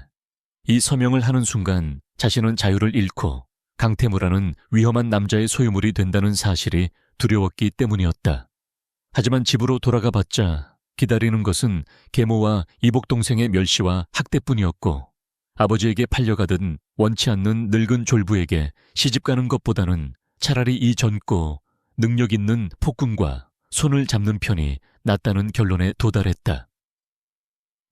S1: 이 서명을 하는 순간 자신은 자유를 잃고 강태무라는 위험한 남자의 소유물이 된다는 사실이 두려웠기 때문이었다. 하지만 집으로 돌아가 봤자 기다리는 것은 계모와 이복동생의 멸시와 학대뿐이었고 아버지에게 팔려가든 원치 않는 늙은 졸부에게 시집가는 것보다는 차라리 이 젊고 능력 있는 폭군과 손을 잡는 편이 낫다는 결론에 도달했다.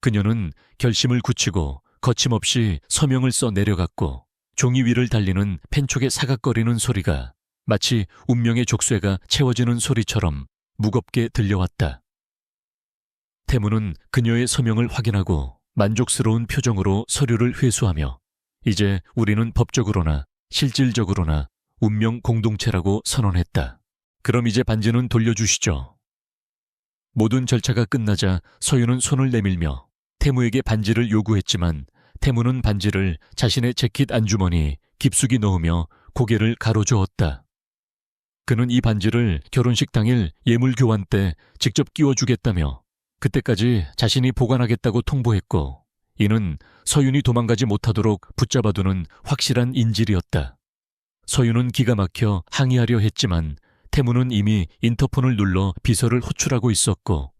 S1: 그녀는 결심을 굳히고 거침없이 서명을 써 내려갔고 종이 위를 달리는 펜촉의 사각거리는 소리가 마치 운명의 족쇄가 채워지는 소리처럼 무겁게 들려왔다. 태무는 그녀의 서명을 확인하고 만족스러운 표정으로 서류를 회수하며 이제 우리는 법적으로나 실질적으로나 운명 공동체라고 선언했다. 그럼 이제 반지는 돌려주시죠. 모든 절차가 끝나자 서윤은 손을 내밀며 태무에게 반지를 요구했지만 태무는 반지를 자신의 재킷 안주머니 깊숙이 넣으며 고개를 가로저었다. 그는 이 반지를 결혼식 당일 예물 교환 때 직접 끼워주겠다며 그때까지 자신이 보관하겠다고 통보했고 이는 서윤이 도망가지 못하도록 붙잡아두는 확실한 인질이었다. 서윤은 기가 막혀 항의하려 했지만 태무는 이미 인터폰을 눌러 비서를 호출하고 있었고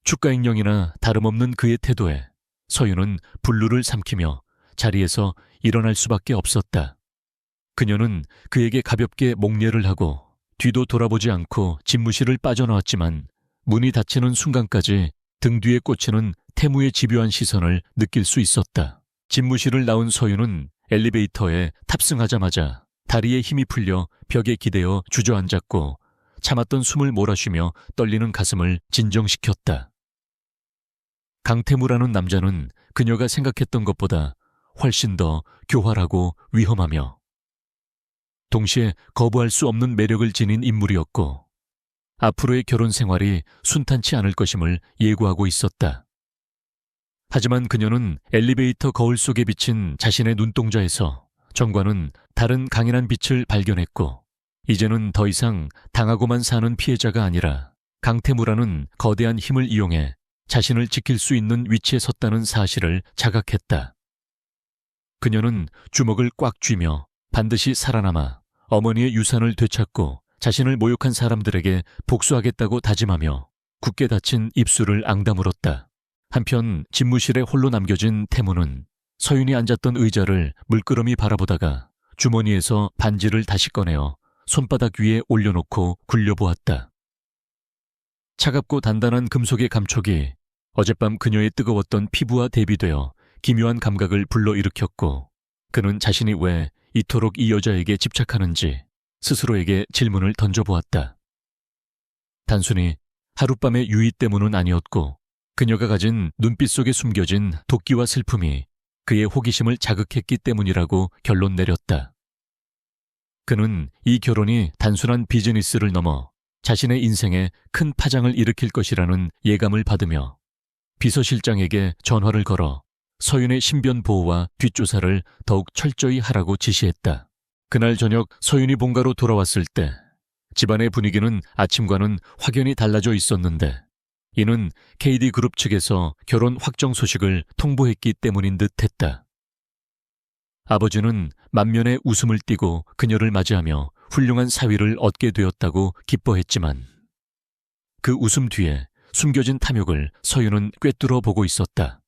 S1: 축가인령이나 다름없는 그의 태도에 서윤은 분루를 삼키며 자리에서 일어날 수밖에 없었다. 그녀는 그에게 가볍게 목례를 하고 뒤도 돌아보지 않고 집무실을 빠져나왔지만 문이 닫히는 순간까지 등 뒤에 꽂히는 태무의 집요한 시선을 느낄 수 있었다. 집무실을 나온 서윤은 엘리베이터에 탑승하자마자 다리에 힘이 풀려 벽에 기대어 주저앉았고 참았던 숨을 몰아쉬며 떨리는 가슴을 진정시켰다. 강태무라는 남자는 그녀가 생각했던 것보다 훨씬 더 교활하고 위험하며 동시에 거부할 수 없는 매력을 지닌 인물이었고 앞으로의 결혼 생활이 순탄치 않을 것임을 예고하고 있었다. 하지만 그녀는 엘리베이터 거울 속에 비친 자신의 눈동자에서 정과는 다른 강인한 빛을 발견했고 이제는 더 이상 당하고만 사는 피해자가 아니라 강태무라는 거대한 힘을 이용해 자신을 지킬 수 있는 위치에 섰다는 사실을 자각했다. 그녀는 주먹을 꽉 쥐며 반드시 살아남아 어머니의 유산을 되찾고 자신을 모욕한 사람들에게 복수하겠다고 다짐하며 굳게 닫힌 입술을 앙다물었다. 한편 집무실에 홀로 남겨진 태무는 서윤이 앉았던 의자를 물끄러미 바라보다가 주머니에서 반지를 다시 꺼내어 손바닥 위에 올려놓고 굴려보았다. 차갑고 단단한 금속의 감촉이 어젯밤 그녀의 뜨거웠던 피부와 대비되어 기묘한 감각을 불러일으켰고 그는 자신이 왜 이토록 이 여자에게 집착하는지 스스로에게 질문을 던져보았다. 단순히 하룻밤의 유의 때문은 아니었고 그녀가 가진 눈빛 속에 숨겨진 도끼와 슬픔이 그의 호기심을 자극했기 때문이라고 결론 내렸다. 그는 이 결혼이 단순한 비즈니스를 넘어 자신의 인생에 큰 파장을 일으킬 것이라는 예감을 받으며 비서실장에게 전화를 걸어 서윤의 신변 보호와 뒷조사를 더욱 철저히 하라고 지시했다. 그날 저녁 서윤이 본가로 돌아왔을 때 집안의 분위기는 아침과는 확연히 달라져 있었는데 이는 KD그룹 측에서 결혼 확정 소식을 통보했기 때문인 듯 했다. 아버지는 만면에 웃음을 띠고 그녀를 맞이하며 훌륭한 사위를 얻게 되었다고 기뻐했지만 그 웃음 뒤에 숨겨진 탐욕을 서윤은 꿰뚫어 보고 있었다.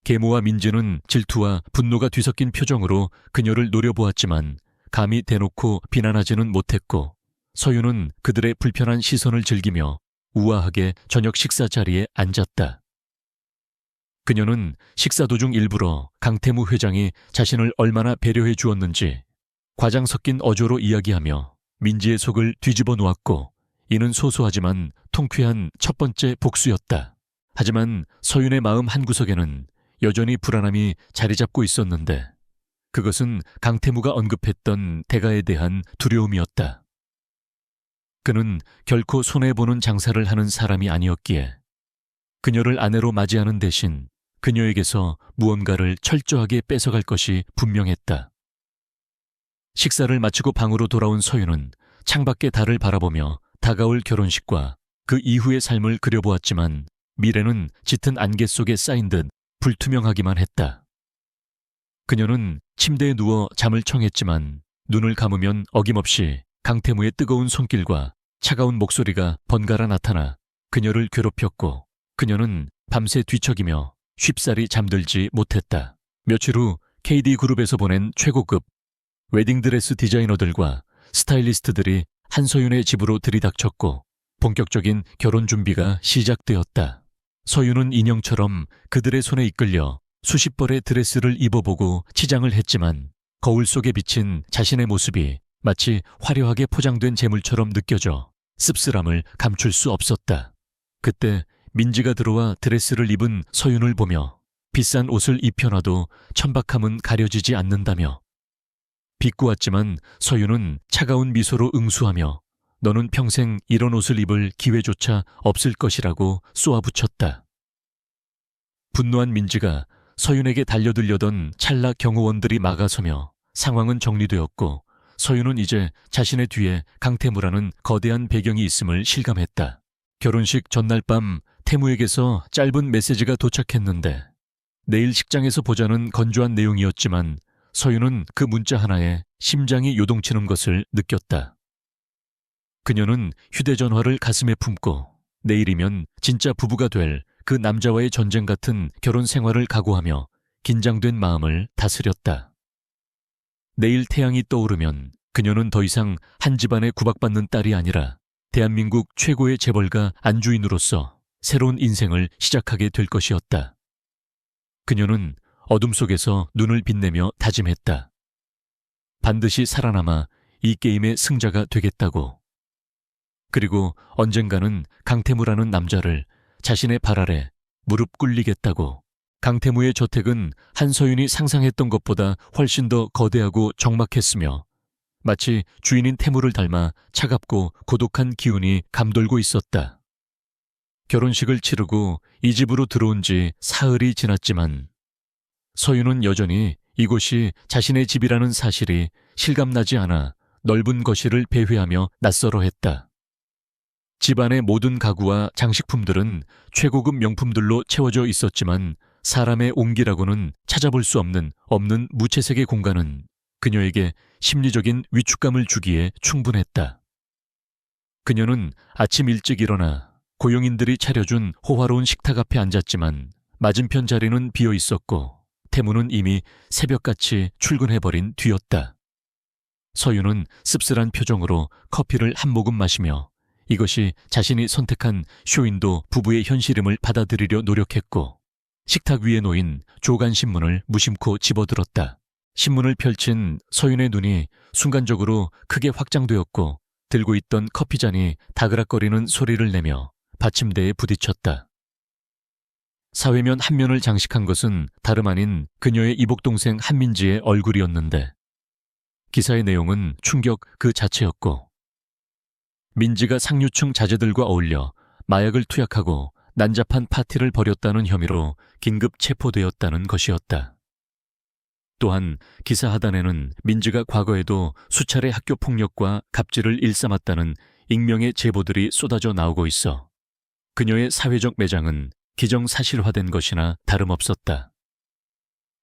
S1: 계모와 민지는 질투와 분노가 뒤섞인 표정으로 그녀를 노려보았지만 감히 대놓고 비난하지는 못했고 서윤은 그들의 불편한 시선을 즐기며 우아하게 저녁 식사 자리에 앉았다. 그녀는 식사 도중 일부러 강태무 회장이 자신을 얼마나 배려해 주었는지 과장 섞인 어조로 이야기하며 민지의 속을 뒤집어 놓았고 이는 소소하지만 통쾌한 첫 번째 복수였다. 하지만 서윤의 마음 한구석에는 여전히 불안함이 자리 잡고 있었는데 그것은 강태무가 언급했던 대가에 대한 두려움이었다. 그는 결코 손해보는 장사를 하는 사람이 아니었기에 그녀를 아내로 맞이하는 대신 그녀에게서 무언가를 철저하게 뺏어갈 것이 분명했다. 식사를 마치고 방으로 돌아온 서윤은 창밖의 달을 바라보며 다가올 결혼식과 그 이후의 삶을 그려보았지만 미래는 짙은 안개 속에 쌓인 듯 불투명하기만 했다. 그녀는 침대에 누워 잠을 청했지만 눈을 감으면 어김없이 강태무의 뜨거운 손길과 차가운 목소리가 번갈아 나타나 그녀를 괴롭혔고 그녀는 밤새 뒤척이며 쉽사리 잠들지 못했다. 며칠 후 KD그룹에서 보낸 최고급 웨딩드레스 디자이너들과 스타일리스트들이 한서윤의 집으로 들이닥쳤고 본격적인 결혼 준비가 시작되었다. 서윤은 인형처럼 그들의 손에 이끌려 수십 벌의 드레스를 입어보고 치장을 했지만 거울 속에 비친 자신의 모습이 마치 화려하게 포장된 재물처럼 느껴져 씁쓸함을 감출 수 없었다. 그때 민지가 들어와 드레스를 입은 서윤을 보며 비싼 옷을 입혀놔도 천박함은 가려지지 않는다며 비꼬았지만 서윤은 차가운 미소로 응수하며 너는 평생 이런 옷을 입을 기회조차 없을 것이라고 쏘아붙였다. 분노한 민지가 서윤에게 달려들려던 찰나 경호원들이 막아서며 상황은 정리되었고 서윤은 이제 자신의 뒤에 강태무라는 거대한 배경이 있음을 실감했다. 결혼식 전날 밤 태무에게서 짧은 메시지가 도착했는데 내일 식장에서 보자는 건조한 내용이었지만 서윤은 그 문자 하나에 심장이 요동치는 것을 느꼈다. 그녀는 휴대전화를 가슴에 품고 내일이면 진짜 부부가 될 그 남자와의 전쟁 같은 결혼 생활을 각오하며 긴장된 마음을 다스렸다. 내일 태양이 떠오르면 그녀는 더 이상 한 집안에 구박받는 딸이 아니라 대한민국 최고의 재벌가 안주인으로서 새로운 인생을 시작하게 될 것이었다. 그녀는 어둠 속에서 눈을 빛내며 다짐했다. 반드시 살아남아 이 게임의 승자가 되겠다고. 그리고 언젠가는 강태무라는 남자를 자신의 발 아래 무릎 꿇리겠다고. 강태무의 저택은 한서윤이 상상했던 것보다 훨씬 더 거대하고 적막했으며 마치 주인인 태무를 닮아 차갑고 고독한 기운이 감돌고 있었다. 결혼식을 치르고 이 집으로 들어온 지 사흘이 지났지만 서윤은 여전히 이곳이 자신의 집이라는 사실이 실감나지 않아 넓은 거실을 배회하며 낯설어했다. 집안의 모든 가구와 장식품들은 최고급 명품들로 채워져 있었지만 사람의 온기라고는 찾아볼 수 없는 무채색의 공간은 그녀에게 심리적인 위축감을 주기에 충분했다. 그녀는 아침 일찍 일어나 고용인들이 차려준 호화로운 식탁 앞에 앉았지만 맞은편 자리는 비어 있었고 태무는 이미 새벽같이 출근해버린 뒤였다. 서윤은 씁쓸한 표정으로 커피를 한 모금 마시며 이것이 자신이 선택한 쇼윈도 부부의 현실임을 받아들이려 노력했고 식탁 위에 놓인 조간 신문을 무심코 집어들었다. 신문을 펼친 서윤의 눈이 순간적으로 크게 확장되었고 들고 있던 커피잔이 다그락거리는 소리를 내며 받침대에 부딪혔다. 사회면 한 면을 장식한 것은 다름 아닌 그녀의 이복동생 한민지의 얼굴이었는데 기사의 내용은 충격 그 자체였고 민지가 상류층 자제들과 어울려 마약을 투약하고 난잡한 파티를 벌였다는 혐의로 긴급 체포되었다는 것이었다. 또한 기사 하단에는 민지가 과거에도 수차례 학교 폭력과 갑질을 일삼았다는 익명의 제보들이 쏟아져 나오고 있어 그녀의 사회적 매장은 기정사실화된 것이나 다름없었다.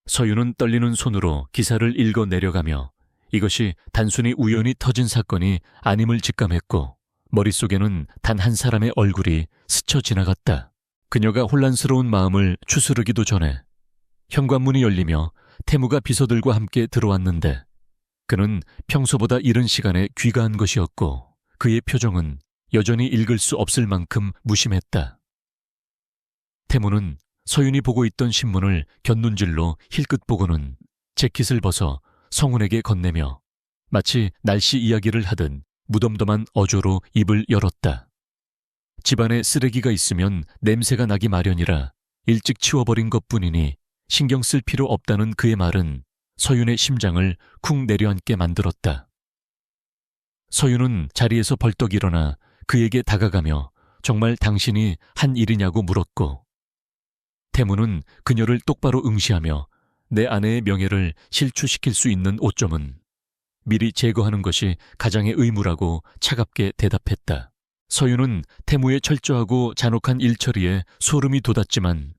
S1: 서윤은 떨리는 손으로 기사를 읽어 내려가며 이것이 단순히 우연히 터진 사건이 아님을 직감했고 머릿속에는 단 한 사람의 얼굴이 스쳐 지나갔다. 그녀가 혼란스러운 마음을 추스르기도 전에 현관문이 열리며 태무가 비서들과 함께 들어왔는데 그는 평소보다 이른 시간에 귀가한 것이었고 그의 표정은 여전히 읽을 수 없을 만큼 무심했다. 태무는 서윤이 보고 있던 신문을 곁눈질로 힐끗 보고는 재킷을 벗어 성훈에게 건네며 마치 날씨 이야기를 하듯 무덤덤한 어조로 입을 열었다. 집안에 쓰레기가 있으면 냄새가 나기 마련이라 일찍 치워버린 것뿐이니 신경 쓸 필요 없다는 그의 말은 서윤의 심장을 쿵 내려앉게 만들었다. 서윤은 자리에서 벌떡 일어나 그에게 다가가며 정말 당신이 한 일이냐고 물었고 태무는 그녀를 똑바로 응시하며 내 아내의 명예를 실추시킬 수 있는 오점은 미리 제거하는 것이 가장의 의무라고 차갑게 대답했다. 서윤은 태무의 철저하고 잔혹한 일처리에 소름이 돋았지만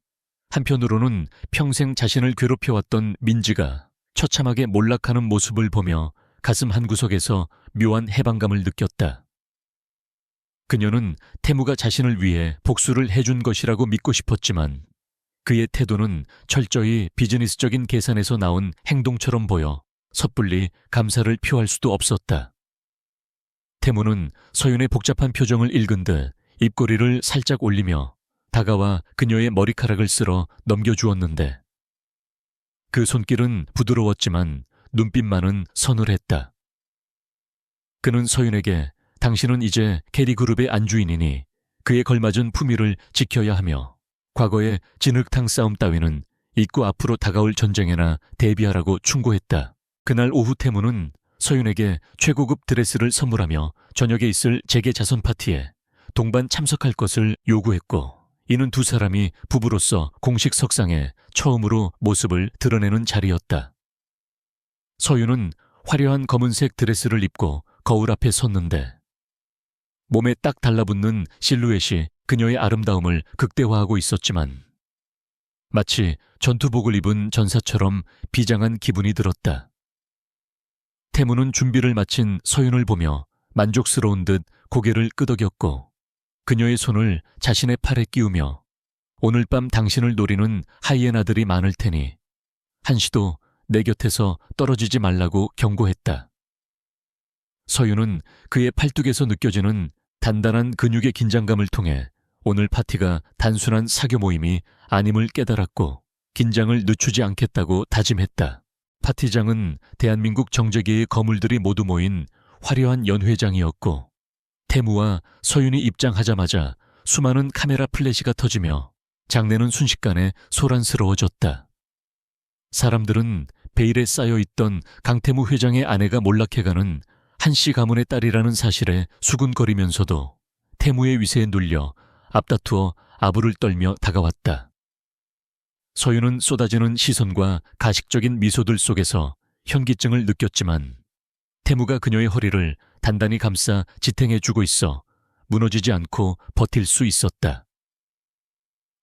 S1: 한편으로는 평생 자신을 괴롭혀왔던 민지가 처참하게 몰락하는 모습을 보며 가슴 한구석에서 묘한 해방감을 느꼈다. 그녀는 태무가 자신을 위해 복수를 해준 것이라고 믿고 싶었지만 그의 태도는 철저히 비즈니스적인 계산에서 나온 행동처럼 보여 섣불리 감사를 표할 수도 없었다. 태무는 서윤의 복잡한 표정을 읽은 듯 입꼬리를 살짝 올리며 다가와 그녀의 머리카락을 쓸어 넘겨주었는데 그 손길은 부드러웠지만 눈빛만은 서늘했다. 그는 서윤에게 당신은 이제 캐리그룹의 안주인이니 그에 걸맞은 품위를 지켜야 하며 과거의 진흙탕 싸움 따위는 잊고 앞으로 다가올 전쟁에나 대비하라고 충고했다. 그날 오후 태무는 서윤에게 최고급 드레스를 선물하며 저녁에 있을 재계 자선 파티에 동반 참석할 것을 요구했고 이는 두 사람이 부부로서 공식 석상에 처음으로 모습을 드러내는 자리였다. 서윤은 화려한 검은색 드레스를 입고 거울 앞에 섰는데 몸에 딱 달라붙는 실루엣이 그녀의 아름다움을 극대화하고 있었지만 마치 전투복을 입은 전사처럼 비장한 기분이 들었다. 태무는 준비를 마친 서윤을 보며 만족스러운 듯 고개를 끄덕였고 그녀의 손을 자신의 팔에 끼우며 오늘 밤 당신을 노리는 하이에나들이 많을 테니 한시도 내 곁에서 떨어지지 말라고 경고했다. 서윤은 그의 팔뚝에서 느껴지는 단단한 근육의 긴장감을 통해 오늘 파티가 단순한 사교 모임이 아님을 깨달았고 긴장을 늦추지 않겠다고 다짐했다. 파티장은 대한민국 정재계의 거물들이 모두 모인 화려한 연회장이었고 태무와 서윤이 입장하자마자 수많은 카메라 플래시가 터지며 장내는 순식간에 소란스러워졌다. 사람들은 베일에 쌓여있던 강태무 회장의 아내가 몰락해가는 한씨 가문의 딸이라는 사실에 수군거리면서도 태무의 위세에 눌려 앞다투어 아부를 떨며 다가왔다. 서윤은 쏟아지는 시선과 가식적인 미소들 속에서 현기증을 느꼈지만 태무가 그녀의 허리를 단단히 감싸 지탱해주고 있어 무너지지 않고 버틸 수 있었다.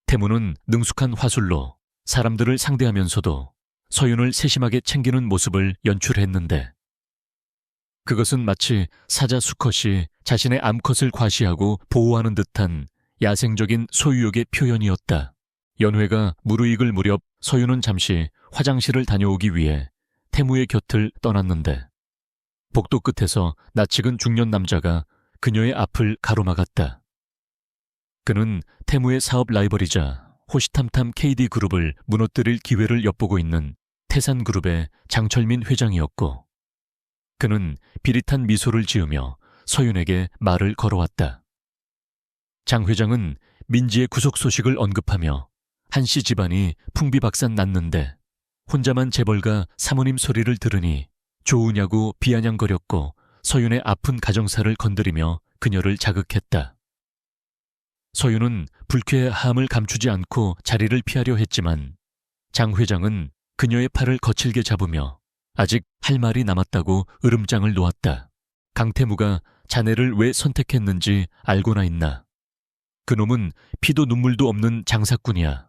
S1: 태무는 능숙한 화술로 사람들을 상대하면서도 서윤을 세심하게 챙기는 모습을 연출했는데 그것은 마치 사자 수컷이 자신의 암컷을 과시하고 보호하는 듯한 야생적인 소유욕의 표현이었다. 연회가 무르익을 무렵 서윤은 잠시 화장실을 다녀오기 위해 태무의 곁을 떠났는데 복도 끝에서 낯익은 중년 남자가 그녀의 앞을 가로막았다. 그는 태무의 사업 라이벌이자 호시탐탐 KD그룹을 무너뜨릴 기회를 엿보고 있는 태산그룹의 장철민 회장이었고 그는 비릿한 미소를 지으며 서윤에게 말을 걸어왔다. 장 회장은 민지의 구속 소식을 언급하며 한씨 집안이 풍비박산 났는데 혼자만 재벌가 사모님 소리를 들으니 좋으냐고 비아냥거렸고 서윤의 아픈 가정사를 건드리며 그녀를 자극했다. 서윤은 불쾌함을 감추지 않고 자리를 피하려 했지만 장 회장은 그녀의 팔을 거칠게 잡으며 아직 할 말이 남았다고 으름장을 놓았다. 강태무가 자네를 왜 선택했는지 알고나 있나? 그놈은 피도 눈물도 없는 장사꾼이야.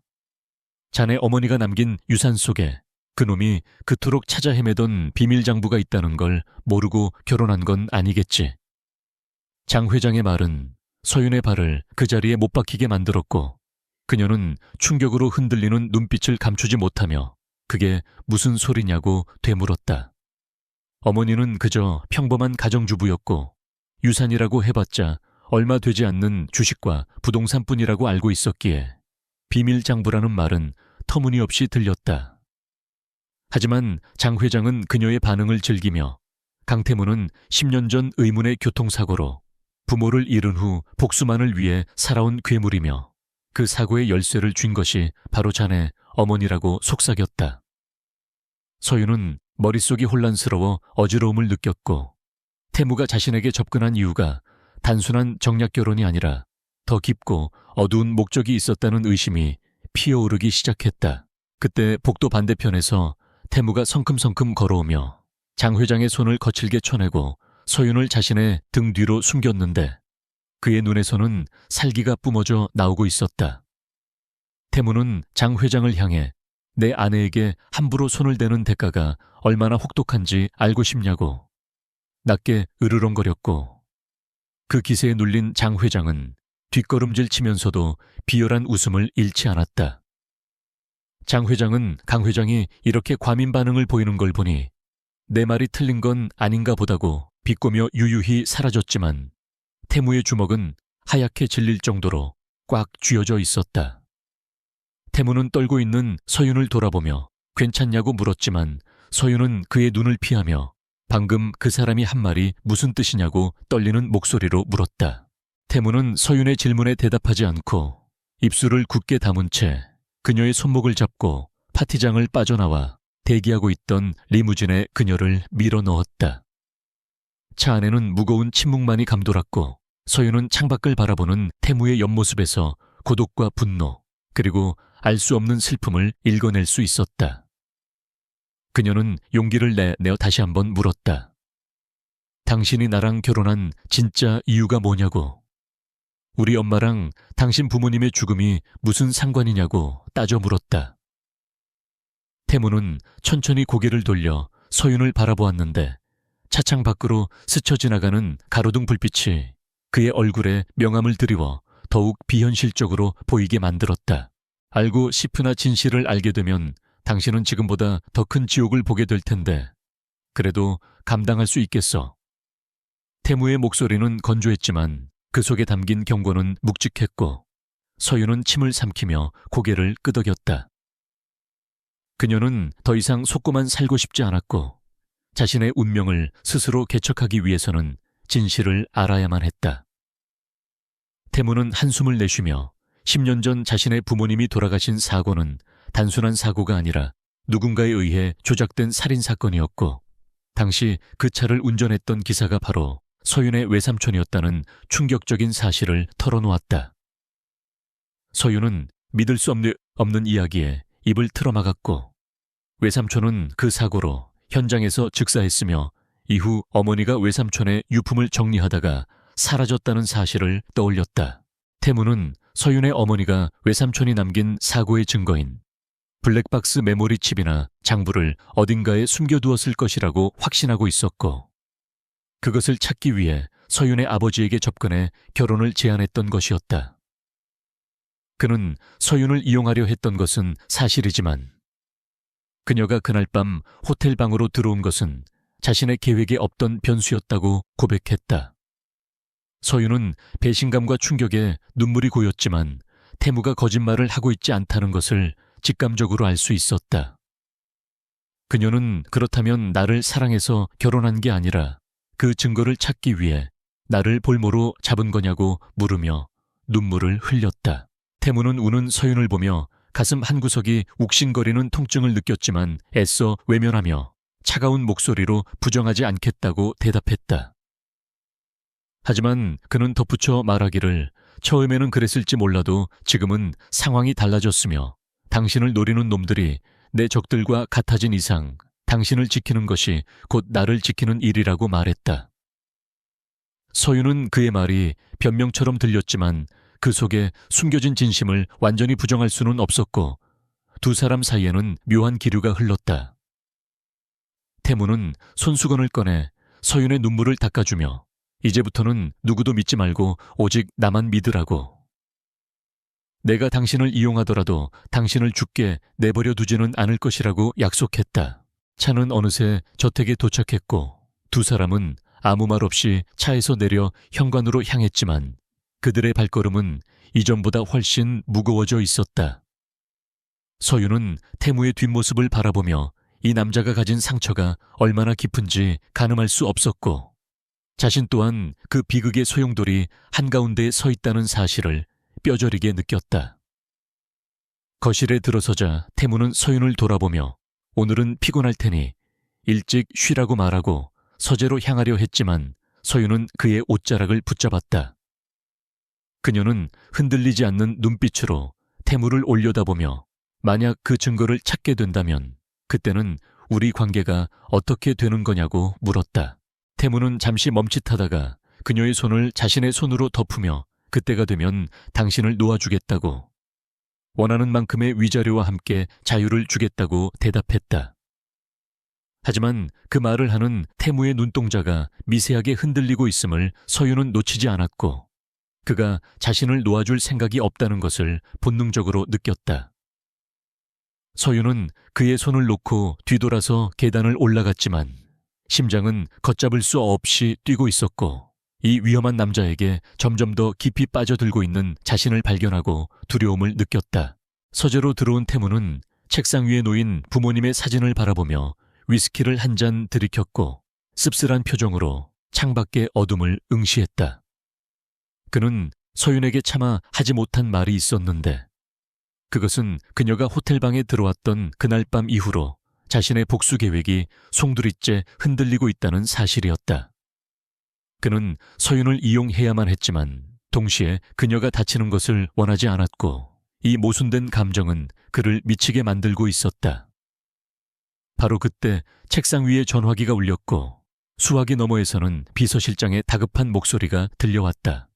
S1: 자네 어머니가 남긴 유산 속에 그놈이 그토록 찾아 헤매던 비밀장부가 있다는 걸 모르고 결혼한 건 아니겠지. 장 회장의 말은 서윤의 발을 그 자리에 못 박히게 만들었고 그녀는 충격으로 흔들리는 눈빛을 감추지 못하며 그게 무슨 소리냐고 되물었다. 어머니는 그저 평범한 가정주부였고 유산이라고 해봤자 얼마 되지 않는 주식과 부동산뿐이라고 알고 있었기에 비밀장부라는 말은 터무니없이 들렸다. 하지만 장 회장은 그녀의 반응을 즐기며 강태무는 10년 전 의문의 교통사고로 부모를 잃은 후 복수만을 위해 살아온 괴물이며 그 사고의 열쇠를 쥔 것이 바로 자네 어머니라고 속삭였다. 서윤은 머릿속이 혼란스러워 어지러움을 느꼈고 태무가 자신에게 접근한 이유가 단순한 정략결혼이 아니라 더 깊고 어두운 목적이 있었다는 의심이 피어오르기 시작했다. 그때 복도 반대편에서 태무가 성큼성큼 걸어오며 장 회장의 손을 거칠게 쳐내고 서윤을 자신의 등 뒤로 숨겼는데 그의 눈에서는 살기가 뿜어져 나오고 있었다. 태무는 장 회장을 향해 내 아내에게 함부로 손을 대는 대가가 얼마나 혹독한지 알고 싶냐고 낮게 으르렁거렸고 그 기세에 눌린 장 회장은 뒷걸음질 치면서도 비열한 웃음을 잃지 않았다. 장 회장은 강 회장이 이렇게 과민 반응을 보이는 걸 보니 내 말이 틀린 건 아닌가 보다고 비꼬며 유유히 사라졌지만 태무의 주먹은 하얗게 질릴 정도로 꽉 쥐어져 있었다. 태무는 떨고 있는 서윤을 돌아보며 괜찮냐고 물었지만 서윤은 그의 눈을 피하며 방금 그 사람이 한 말이 무슨 뜻이냐고 떨리는 목소리로 물었다. 태무는 서윤의 질문에 대답하지 않고 입술을 굳게 다문 채 그녀의 손목을 잡고 파티장을 빠져나와 대기하고 있던 리무진에 그녀를 밀어 넣었다. 차 안에는 무거운 침묵만이 감돌았고 서윤은 창밖을 바라보는 태무의 옆모습에서 고독과 분노 그리고 알 수 없는 슬픔을 읽어낼 수 있었다. 그녀는 용기를 내어 다시 한번 물었다. 당신이 나랑 결혼한 진짜 이유가 뭐냐고. 우리 엄마랑 당신 부모님의 죽음이 무슨 상관이냐고 따져 물었다. 태무는 천천히 고개를 돌려 서윤을 바라보았는데 차창 밖으로 스쳐 지나가는 가로등 불빛이 그의 얼굴에 명암을 드리워 더욱 비현실적으로 보이게 만들었다. 알고 싶으나 진실을 알게 되면 당신은 지금보다 더 큰 지옥을 보게 될 텐데 그래도 감당할 수 있겠어. 태무의 목소리는 건조했지만 그 속에 담긴 경고는 묵직했고 서윤은 침을 삼키며 고개를 끄덕였다. 그녀는 더 이상 속고만 살고 싶지 않았고 자신의 운명을 스스로 개척하기 위해서는 진실을 알아야만 했다. 태무는 한숨을 내쉬며 10년 전 자신의 부모님이 돌아가신 사고는 단순한 사고가 아니라 누군가에 의해 조작된 살인사건이었고 당시 그 차를 운전했던 기사가 바로 서윤의 외삼촌이었다는 충격적인 사실을 털어놓았다. 서윤은 믿을 수 없는 이야기에 입을 틀어막았고 외삼촌은 그 사고로 현장에서 즉사했으며 이후 어머니가 외삼촌의 유품을 정리하다가 사라졌다는 사실을 떠올렸다. 태무는 서윤의 어머니가 외삼촌이 남긴 사고의 증거인 블랙박스 메모리 칩이나 장부를 어딘가에 숨겨두었을 것이라고 확신하고 있었고 그것을 찾기 위해 서윤의 아버지에게 접근해 결혼을 제안했던 것이었다. 그는 서윤을 이용하려 했던 것은 사실이지만 그녀가 그날 밤 호텔 방으로 들어온 것은 자신의 계획에 없던 변수였다고 고백했다. 서윤은 배신감과 충격에 눈물이 고였지만 태무가 거짓말을 하고 있지 않다는 것을 직감적으로 알 수 있었다. 그녀는 그렇다면 나를 사랑해서 결혼한 게 아니라 그 증거를 찾기 위해 나를 볼모로 잡은 거냐고 물으며 눈물을 흘렸다. 태무는 우는 서윤을 보며 가슴 한구석이 욱신거리는 통증을 느꼈지만 애써 외면하며 차가운 목소리로 부정하지 않겠다고 대답했다. 하지만 그는 덧붙여 말하기를 처음에는 그랬을지 몰라도 지금은 상황이 달라졌으며 당신을 노리는 놈들이 내 적들과 같아진 이상 당신을 지키는 것이 곧 나를 지키는 일이라고 말했다. 서유는 그의 말이 변명처럼 들렸지만 그 속에 숨겨진 진심을 완전히 부정할 수는 없었고 두 사람 사이에는 묘한 기류가 흘렀다. 태무는 손수건을 꺼내 서윤의 눈물을 닦아주며 이제부터는 누구도 믿지 말고 오직 나만 믿으라고. 내가 당신을 이용하더라도 당신을 죽게 내버려 두지는 않을 것이라고 약속했다. 차는 어느새 저택에 도착했고 두 사람은 아무 말 없이 차에서 내려 현관으로 향했지만 그들의 발걸음은 이전보다 훨씬 무거워져 있었다. 서윤은 태무의 뒷모습을 바라보며 이 남자가 가진 상처가 얼마나 깊은지 가늠할 수 없었고 자신 또한 그 비극의 소용돌이 한가운데에 서 있다는 사실을 뼈저리게 느꼈다. 거실에 들어서자 태무는 서윤을 돌아보며 오늘은 피곤할 테니 일찍 쉬라고 말하고 서재로 향하려 했지만 서윤은 그의 옷자락을 붙잡았다. 그녀는 흔들리지 않는 눈빛으로 태무를 올려다보며 만약 그 증거를 찾게 된다면 그때는 우리 관계가 어떻게 되는 거냐고 물었다. 태무는 잠시 멈칫하다가 그녀의 손을 자신의 손으로 덮으며 그때가 되면 당신을 놓아주겠다고 원하는 만큼의 위자료와 함께 자유를 주겠다고 대답했다. 하지만 그 말을 하는 태무의 눈동자가 미세하게 흔들리고 있음을 서윤은 놓치지 않았고 그가 자신을 놓아줄 생각이 없다는 것을 본능적으로 느꼈다. 서윤은 그의 손을 놓고 뒤돌아서 계단을 올라갔지만 심장은 걷잡을 수 없이 뛰고 있었고 이 위험한 남자에게 점점 더 깊이 빠져들고 있는 자신을 발견하고 두려움을 느꼈다. 서재로 들어온 태무는 책상 위에 놓인 부모님의 사진을 바라보며 위스키를 한 잔 들이켰고 씁쓸한 표정으로 창밖의 어둠을 응시했다. 그는 서윤에게 차마 하지 못한 말이 있었는데 그것은 그녀가 호텔방에 들어왔던 그날 밤 이후로 자신의 복수 계획이 송두리째 흔들리고 있다는 사실이었다. 그는 서윤을 이용해야만 했지만 동시에 그녀가 다치는 것을 원하지 않았고 이 모순된 감정은 그를 미치게 만들고 있었다. 바로 그때 책상 위에 전화기가 울렸고 수화기 너머에서는 비서실장의 다급한 목소리가 들려왔다.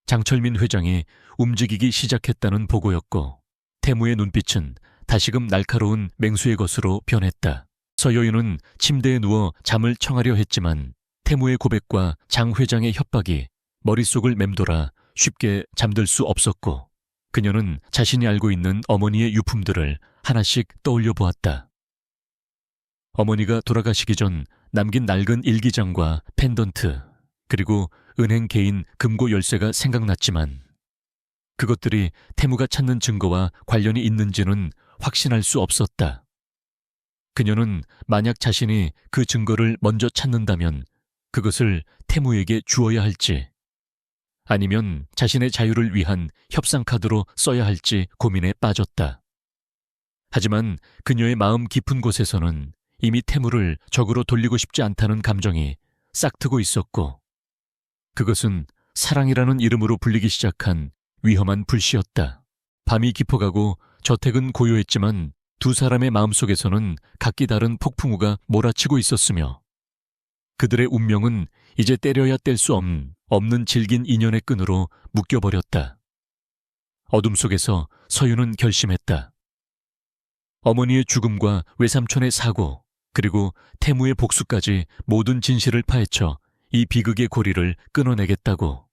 S1: 장철민 회장이 움직이기 시작했다는 보고였고 태무의 눈빛은 다시금 날카로운 맹수의 것으로 변했다. 서여윤은 침대에 누워 잠을 청하려 했지만 태무의 고백과 장 회장의 협박이 머릿속을 맴돌아 쉽게 잠들 수 없었고 그녀는 자신이 알고 있는 어머니의 유품들을 하나씩 떠올려 보았다. 어머니가 돌아가시기 전 남긴 낡은 일기장과 펜던트 그리고 은행 개인 금고 열쇠가 생각났지만 그것들이 태무가 찾는 증거와 관련이 있는지는 확신할 수 없었다. 그녀는 만약 자신이 그 증거를 먼저 찾는다면 그것을 태무에게 주어야 할지 아니면 자신의 자유를 위한 협상카드로 써야 할지 고민에 빠졌다. 하지만 그녀의 마음 깊은 곳에서는 이미 태무를 적으로 돌리고 싶지 않다는 감정이 싹트고 있었고 그것은 사랑이라는 이름으로 불리기 시작한 위험한 불씨였다. 밤이 깊어가고 저택은 고요했지만 두 사람의 마음속에서는 각기 다른 폭풍우가 몰아치고 있었으며 그들의 운명은 이제 때려야 뗄 수 없는 질긴 인연의 끈으로 묶여버렸다. 어둠 속에서 서윤은 결심했다. 어머니의 죽음과 외삼촌의 사고 그리고 태무의 복수까지 모든 진실을 파헤쳐 이 비극의 고리를 끊어내겠다고.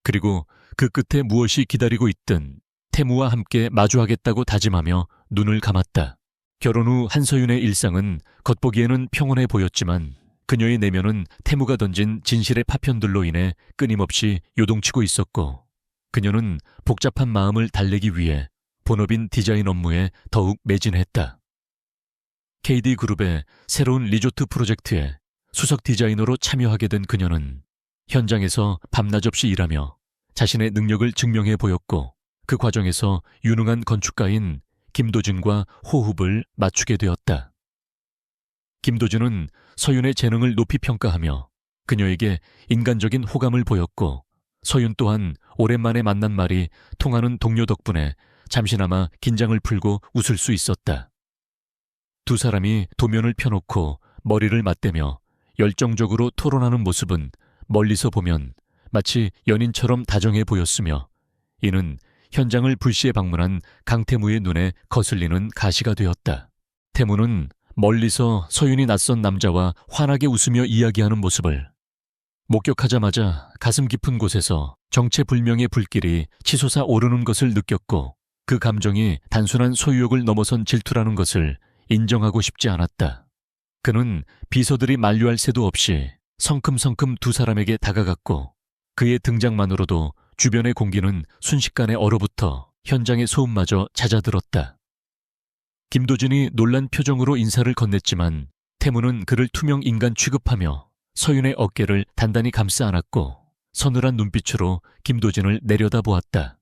S1: 그리고 그 끝에 무엇이 기다리고 있든 태무와 함께 마주하겠다고 다짐하며 눈을 감았다. 결혼 후 한서윤의 일상은 겉보기에는 평온해 보였지만 그녀의 내면은 태무가 던진 진실의 파편들로 인해 끊임없이 요동치고 있었고 그녀는 복잡한 마음을 달래기 위해 본업인 디자인 업무에 더욱 매진했다. KD그룹의 새로운 리조트 프로젝트에 수석 디자이너로 참여하게 된 그녀는 현장에서 밤낮 없이 일하며 자신의 능력을 증명해 보였고 그 과정에서 유능한 건축가인 김도준과 호흡을 맞추게 되었다. 김도준은 서윤의 재능을 높이 평가하며 그녀에게 인간적인 호감을 보였고, 서윤 또한 오랜만에 만난 말이 통하는 동료 덕분에 잠시나마 긴장을 풀고 웃을 수 있었다. 두 사람이 도면을 펴놓고 머리를 맞대며 열정적으로 토론하는 모습은 멀리서 보면 마치 연인처럼 다정해 보였으며, 이는 현장을 불시에 방문한 강태무의 눈에 거슬리는 가시가 되었다. 태무는 멀리서 서윤이 낯선 남자와 환하게 웃으며 이야기하는 모습을 목격하자마자 가슴 깊은 곳에서 정체불명의 불길이 치솟아 오르는 것을 느꼈고, 그 감정이 단순한 소유욕을 넘어선 질투라는 것을 인정하고 싶지 않았다. 그는 비서들이 만류할 새도 없이 성큼성큼 두 사람에게 다가갔고, 그의 등장만으로도 주변의 공기는 순식간에 얼어붙어 현장의 소음마저 잦아들었다. 김도준이 놀란 표정으로 인사를 건넸지만 태무는 그를 투명 인간 취급하며 서윤의 어깨를 단단히 감싸 안았고 서늘한 눈빛으로 김도준을 내려다보았다.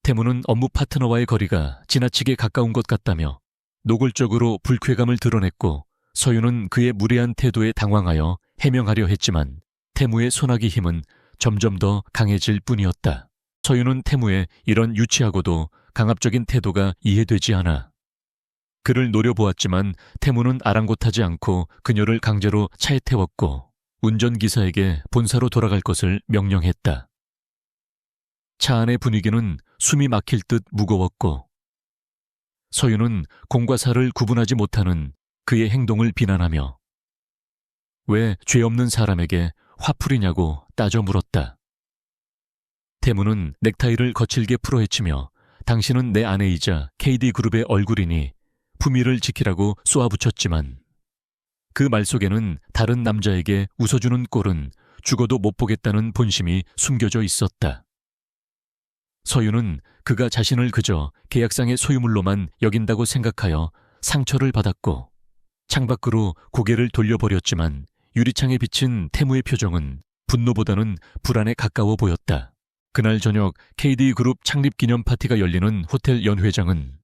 S1: 태무는 업무 파트너와의 거리가 지나치게 가까운 것 같다며 노골적으로 불쾌감을 드러냈고, 서윤은 그의 무례한 태도에 당황하여 해명하려 했지만 태무의 소나기 힘은 점점 더 강해질 뿐이었다. 서윤은 태무의 이런 유치하고도 강압적인 태도가 이해되지 않아 그를 노려보았지만 태무는 아랑곳하지 않고 그녀를 강제로 차에 태웠고 운전기사에게 본사로 돌아갈 것을 명령했다. 차 안의 분위기는 숨이 막힐 듯 무거웠고, 서윤은 공과 사를 구분하지 못하는 그의 행동을 비난하며 왜 죄 없는 사람에게 화풀이냐고 따져 물었다. 태무는 넥타이를 거칠게 풀어헤치며 당신은 내 아내이자 KD그룹의 얼굴이니 품위를 지키라고 쏘아붙였지만, 그 말 속에는 다른 남자에게 웃어주는 꼴은 죽어도 못 보겠다는 본심이 숨겨져 있었다. 서윤은 그가 자신을 그저 계약상의 소유물로만 여긴다고 생각하여 상처를 받았고 창밖으로 고개를 돌려버렸지만, 유리창에 비친 태무의 표정은 분노보다는 불안에 가까워 보였다. 그날 저녁 KD그룹 창립 기념 파티가 열리는 호텔 연회장은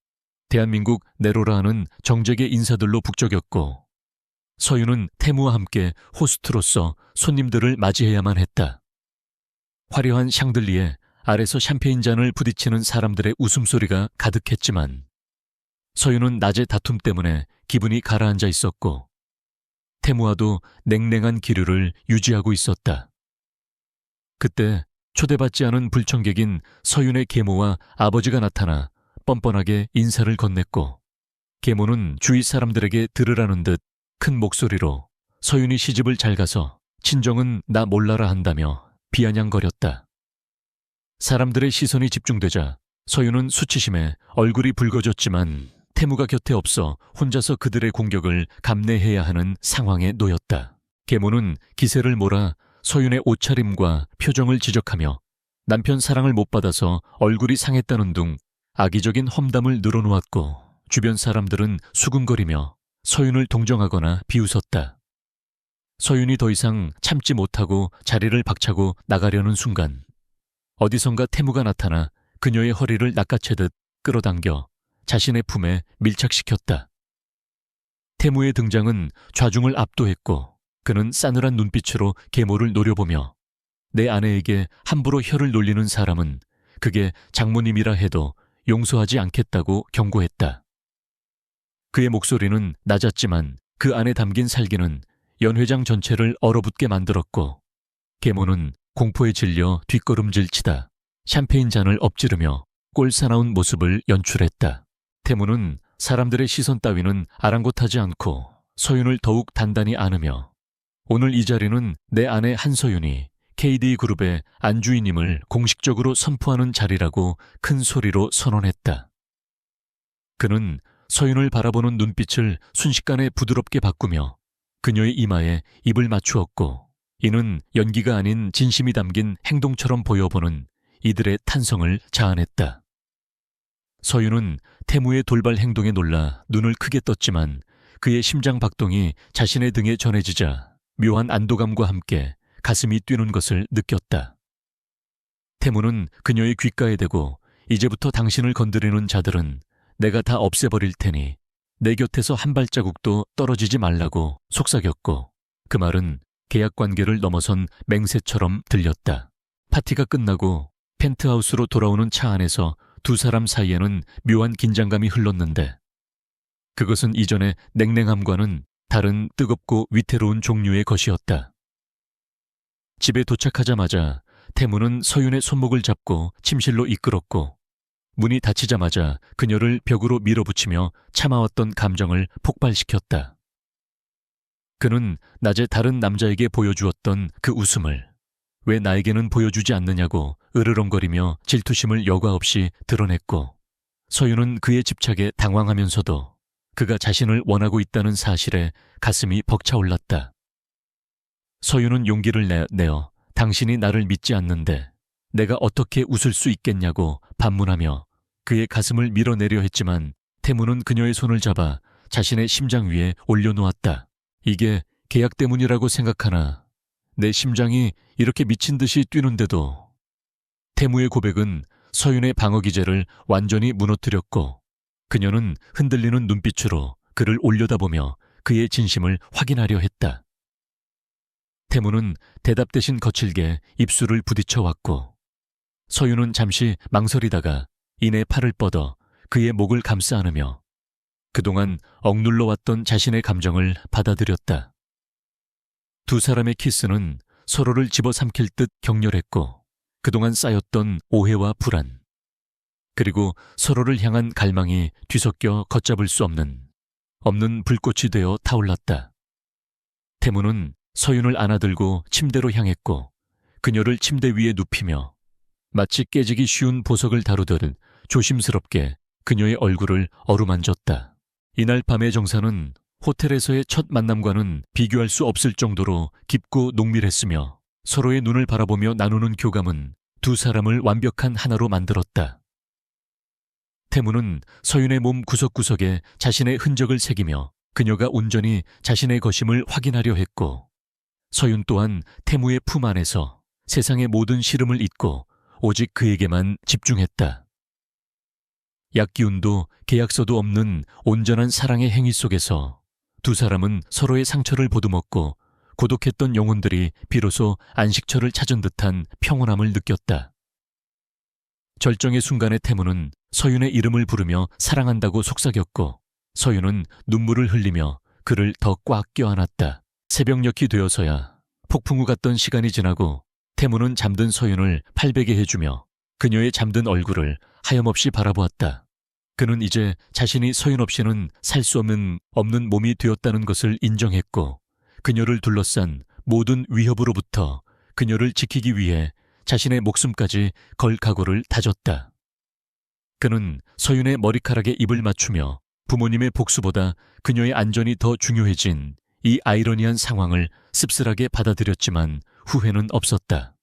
S1: 대한민국 네로라 하는 정재계 인사들로 북적였고, 서윤은 태무와 함께 호스트로서 손님들을 맞이해야만 했다. 화려한 샹들리에 아래서 샴페인 잔을 부딪히는 사람들의 웃음소리가 가득했지만 서윤은 낮의 다툼 때문에 기분이 가라앉아 있었고 태무와도 냉랭한 기류를 유지하고 있었다. 그때 초대받지 않은 불청객인 서윤의 계모와 아버지가 나타나 뻔뻔하게 인사를 건넸고, 계모는 주위 사람들에게 들으라는 듯 큰 목소리로 서윤이 시집을 잘 가서 친정은 나 몰라라 한다며 비아냥거렸다. 사람들의 시선이 집중되자 서윤은 수치심에 얼굴이 붉어졌지만 태무가 곁에 없어 혼자서 그들의 공격을 감내해야 하는 상황에 놓였다. 계모는 기세를 몰아 서윤의 옷차림과 표정을 지적하며 남편 사랑을 못 받아서 얼굴이 상했다는 둥 악의적인 험담을 늘어놓았고, 주변 사람들은 수근거리며 서윤을 동정하거나 비웃었다. 서윤이 더 이상 참지 못하고 자리를 박차고 나가려는 순간 어디선가 태무가 나타나 그녀의 허리를 낚아채듯 끌어당겨 자신의 품에 밀착시켰다. 태무의 등장은 좌중을 압도했고 그는 싸늘한 눈빛으로 계모를 노려보며 내 아내에게 함부로 혀를 놀리는 사람은 그게 장모님이라 해도 용서하지 않겠다고 경고했다. 그의 목소리는 낮았지만 그 안에 담긴 살기는 연회장 전체를 얼어붙게 만들었고, 계모는 공포에 질려 뒷걸음질치다 샴페인 잔을 엎지르며 꼴사나운 모습을 연출했다. 태무는 사람들의 시선 따위는 아랑곳하지 않고 서윤을 더욱 단단히 안으며 오늘 이 자리는 내 아내 한서윤이 KD그룹의 안주인임을 공식적으로 선포하는 자리라고 큰 소리로 선언했다. 그는 서윤을 바라보는 눈빛을 순식간에 부드럽게 바꾸며 그녀의 이마에 입을 맞추었고, 이는 연기가 아닌 진심이 담긴 행동처럼 보여보는 이들의 탄성을 자아냈다. 서윤은 태무의 돌발 행동에 놀라 눈을 크게 떴지만 그의 심장 박동이 자신의 등에 전해지자 묘한 안도감과 함께 가슴이 뛰는 것을 느꼈다. 태무는 그녀의 귓가에 대고 이제부터 당신을 건드리는 자들은 내가 다 없애버릴 테니 내 곁에서 한 발자국도 떨어지지 말라고 속삭였고, 그 말은 계약 관계를 넘어선 맹세처럼 들렸다. 파티가 끝나고 펜트하우스로 돌아오는 차 안에서 두 사람 사이에는 묘한 긴장감이 흘렀는데, 그것은 이전의 냉랭함과는 다른 뜨겁고 위태로운 종류의 것이었다. 집에 도착하자마자 태무는 서윤의 손목을 잡고 침실로 이끌었고, 문이 닫히자마자 그녀를 벽으로 밀어붙이며 참아왔던 감정을 폭발시켰다. 그는 낮에 다른 남자에게 보여주었던 그 웃음을 왜 나에게는 보여주지 않느냐고 으르렁거리며 질투심을 여과 없이 드러냈고, 서윤은 그의 집착에 당황하면서도 그가 자신을 원하고 있다는 사실에 가슴이 벅차올랐다. 서윤은 용기를 내어 당신이 나를 믿지 않는데 내가 어떻게 웃을 수 있겠냐고 반문하며 그의 가슴을 밀어내려 했지만, 태무는 그녀의 손을 잡아 자신의 심장 위에 올려놓았다. 이게 계약 때문이라고 생각하나 내 심장이 이렇게 미친 듯이 뛰는데도. 태무의 고백은 서윤의 방어 기제를 완전히 무너뜨렸고, 그녀는 흔들리는 눈빛으로 그를 올려다보며 그의 진심을 확인하려 했다. 태무는 대답 대신 거칠게 입술을 부딪혀 왔고, 서윤은 잠시 망설이다가 이내 팔을 뻗어 그의 목을 감싸 안으며 그동안 억눌러 왔던 자신의 감정을 받아들였다. 두 사람의 키스는 서로를 집어삼킬 듯 격렬했고, 그동안 쌓였던 오해와 불안, 그리고 서로를 향한 갈망이 뒤섞여 걷잡을 수 없는 불꽃이 되어 타올랐다. 태무는 서윤을 안아들고 침대로 향했고, 그녀를 침대 위에 눕히며 마치 깨지기 쉬운 보석을 다루듯 조심스럽게 그녀의 얼굴을 어루만졌다. 이날 밤의 정사는 호텔에서의 첫 만남과는 비교할 수 없을 정도로 깊고 농밀했으며, 서로의 눈을 바라보며 나누는 교감은 두 사람을 완벽한 하나로 만들었다. 태무는 서윤의 몸 구석구석에 자신의 흔적을 새기며 그녀가 온전히 자신의 것임을 확인하려 했고, 서윤 또한 태무의 품 안에서 세상의 모든 시름을 잊고 오직 그에게만 집중했다. 약기운도 계약서도 없는 온전한 사랑의 행위 속에서 두 사람은 서로의 상처를 보듬었고, 고독했던 영혼들이 비로소 안식처를 찾은 듯한 평온함을 느꼈다. 절정의 순간에 태무는 서윤의 이름을 부르며 사랑한다고 속삭였고, 서윤은 눈물을 흘리며 그를 더 꽉 껴안았다. 새벽녘이 되어서야 폭풍우 같던 시간이 지나고, 태무는 잠든 서윤을 팔베개 해주며 그녀의 잠든 얼굴을 하염없이 바라보았다. 그는 이제 자신이 서윤 없이는 살 수 없는 몸이 되었다는 것을 인정했고, 그녀를 둘러싼 모든 위협으로부터 그녀를 지키기 위해 자신의 목숨까지 걸 각오를 다졌다. 그는 서윤의 머리카락에 입을 맞추며 부모님의 복수보다 그녀의 안전이 더 중요해진 이 아이러니한 상황을 씁쓸하게 받아들였지만 후회는 없었다.